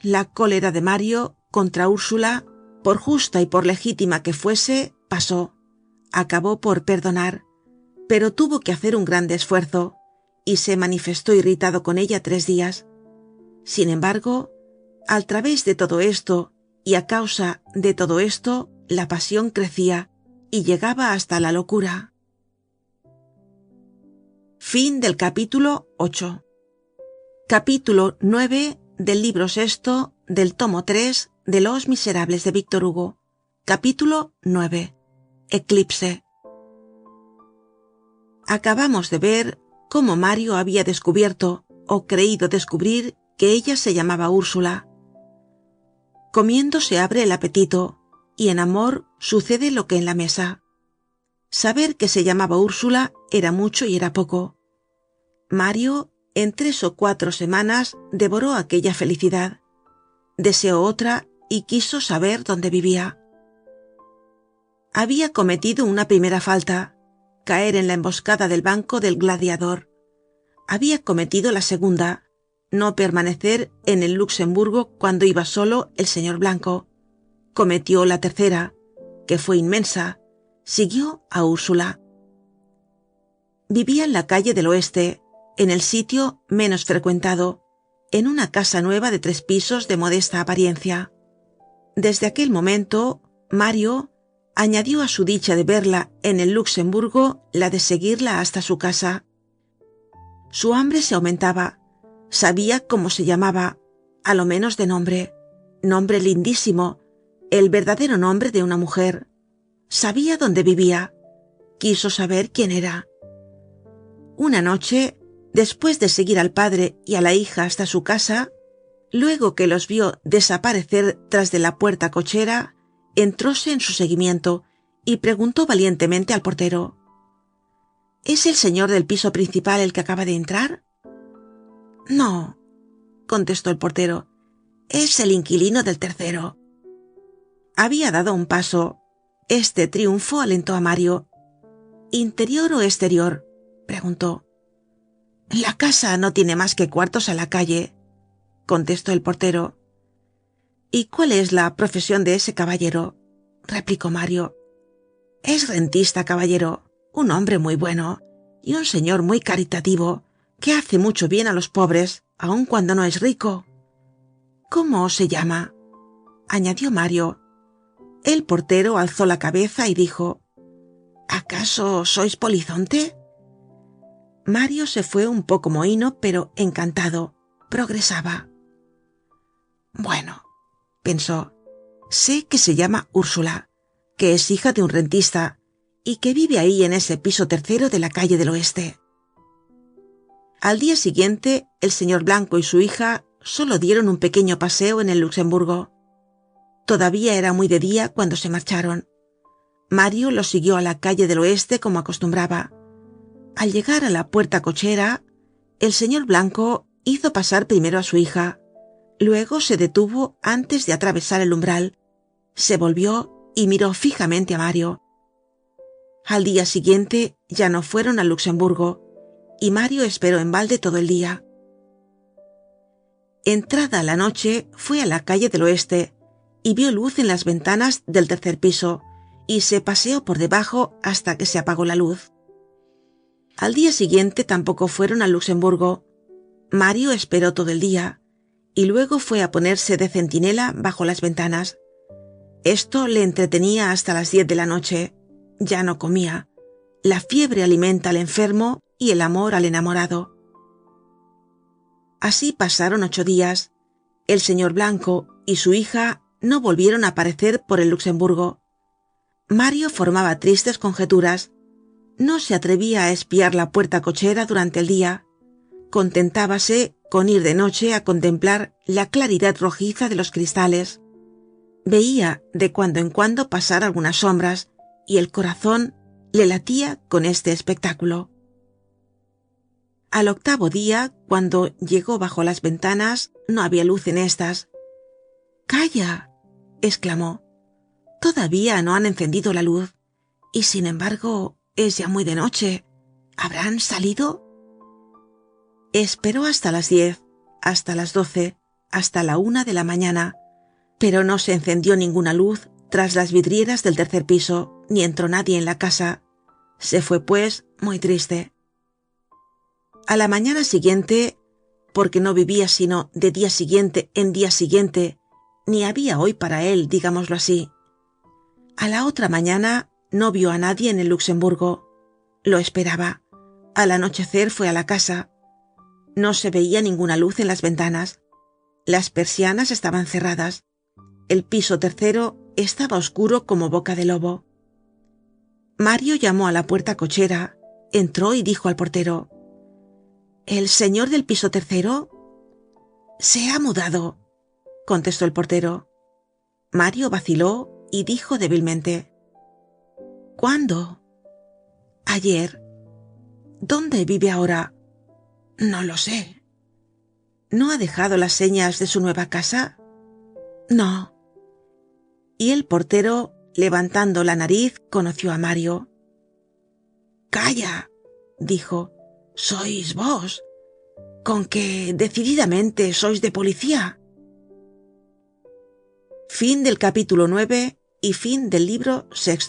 La cólera de Mario contra Úrsula, por justa y por legítima que fuese, pasó. Acabó por perdonar, pero tuvo que hacer un grande esfuerzo. y se manifestó irritado con ella 3 días. Sin embargo, al través de todo esto y a causa de todo esto, la pasión crecía y llegaba hasta la locura. Fin del capítulo 8. Capítulo 9 del libro 6 del tomo 3 de Los Miserables de Víctor Hugo. Capítulo 9. Eclipse. Acabamos de ver cómo Mario había descubierto, o creído descubrir, que ella se llamaba Úrsula. Comiendo se abre el apetito, y en amor sucede lo que en la mesa. Saber que se llamaba Úrsula era mucho y era poco. Mario, en 3 o 4 semanas, devoró aquella felicidad. Deseó otra y quiso saber dónde vivía. Había cometido una primera falta, caer en la emboscada del banco del Gladiador. Había cometido la segunda, no permanecer en el Luxemburgo cuando iba solo el señor Blanco. Cometió la tercera, que fue inmensa. Siguió a Úrsula. Vivía en la calle del Oeste, en el sitio menos frecuentado, en una casa nueva de 3 pisos de modesta apariencia. Desde aquel momento, Mario añadió a su dicha de verla en el Luxemburgo la de seguirla hasta su casa. Su hambre se aumentaba. Sabía cómo se llamaba, a lo menos de nombre. Nombre lindísimo, el verdadero nombre de una mujer. Sabía dónde vivía. Quiso saber quién era. Una noche, después de seguir al padre y a la hija hasta su casa, luego que los vio desaparecer tras de la puerta cochera, entróse en su seguimiento y preguntó valientemente al portero: ¿Es el señor del piso principal el que acaba de entrar? No, contestó el portero, es el inquilino del tercero. Había dado un paso. Este triunfo alentó a Mario. ¿Interior o exterior?, preguntó. La casa no tiene más que cuartos a la calle, contestó el portero. ¿Y cuál es la profesión de ese caballero?, replicó Mario. Es rentista, caballero, un hombre muy bueno y un señor muy caritativo, que hace mucho bien a los pobres, aun cuando no es rico. ¿Cómo se llama?, añadió Mario. El portero alzó la cabeza y dijo: ¿Acaso sois Polizonte? Mario se fue un poco mohino, pero encantado. Progresaba. Bueno, pensó, sé que se llama Úrsula, que es hija de un rentista y que vive ahí en ese piso tercero de la calle del Oeste. Al día siguiente, el señor Blanco y su hija solo dieron un pequeño paseo en el Luxemburgo. Todavía era muy de día cuando se marcharon. Mario los siguió a la calle del Oeste como acostumbraba. Al llegar a la puerta cochera, el señor Blanco hizo pasar primero a su hija. Luego se detuvo antes de atravesar el umbral. Se volvió y miró fijamente a Mario. Al día siguiente ya no fueron al Luxemburgo, y Mario esperó en balde todo el día. Entrada la noche, fue a la calle del Oeste y vio luz en las ventanas del 3er piso, y se paseó por debajo hasta que se apagó la luz. Al día siguiente tampoco fueron al Luxemburgo. Mario esperó todo el día, y luego fue a ponerse de centinela bajo las ventanas. Esto le entretenía hasta las 10 de la noche. Ya no comía. La fiebre alimenta al enfermo y el amor al enamorado. Así pasaron 8 días. El señor Blanco y su hija no volvieron a aparecer por el Luxemburgo. Mario formaba tristes conjeturas. No se atrevía a espiar la puerta cochera durante el día. Contentábase con ir de noche a contemplar la claridad rojiza de los cristales. Veía de cuando en cuando pasar algunas sombras, y el corazón le latía con este espectáculo. Al 8º día, cuando llegó bajo las ventanas, no había luz en estas. «¡Calla!», exclamó. «Todavía no han encendido la luz, y sin embargo es ya muy de noche. ¿Habrán salido?». Esperó hasta las 10, hasta las 12, hasta la 1 de la mañana, pero no se encendió ninguna luz tras las vidrieras del 3er piso, ni entró nadie en la casa. Se fue, pues, muy triste. A la mañana siguiente, porque no vivía sino de día siguiente en día siguiente, ni había hoy para él, digámoslo así. A la otra mañana no vio a nadie en el Luxemburgo. Lo esperaba. Al anochecer fue a la casa. No se veía ninguna luz en las ventanas. Las persianas estaban cerradas. El piso tercero estaba oscuro como boca de lobo. Mario llamó a la puerta cochera, entró y dijo al portero: ¿El señor del piso tercero? Se ha mudado, contestó el portero. Mario vaciló y dijo débilmente: ¿Cuándo? Ayer. ¿Dónde vive ahora? No lo sé. ¿No ha dejado las señas de su nueva casa? No. Y el portero, levantando la nariz, conoció a Mario. Calla, dijo, sois vos. Con que decididamente sois de policía. Fin del capítulo 9 y fin del libro 6.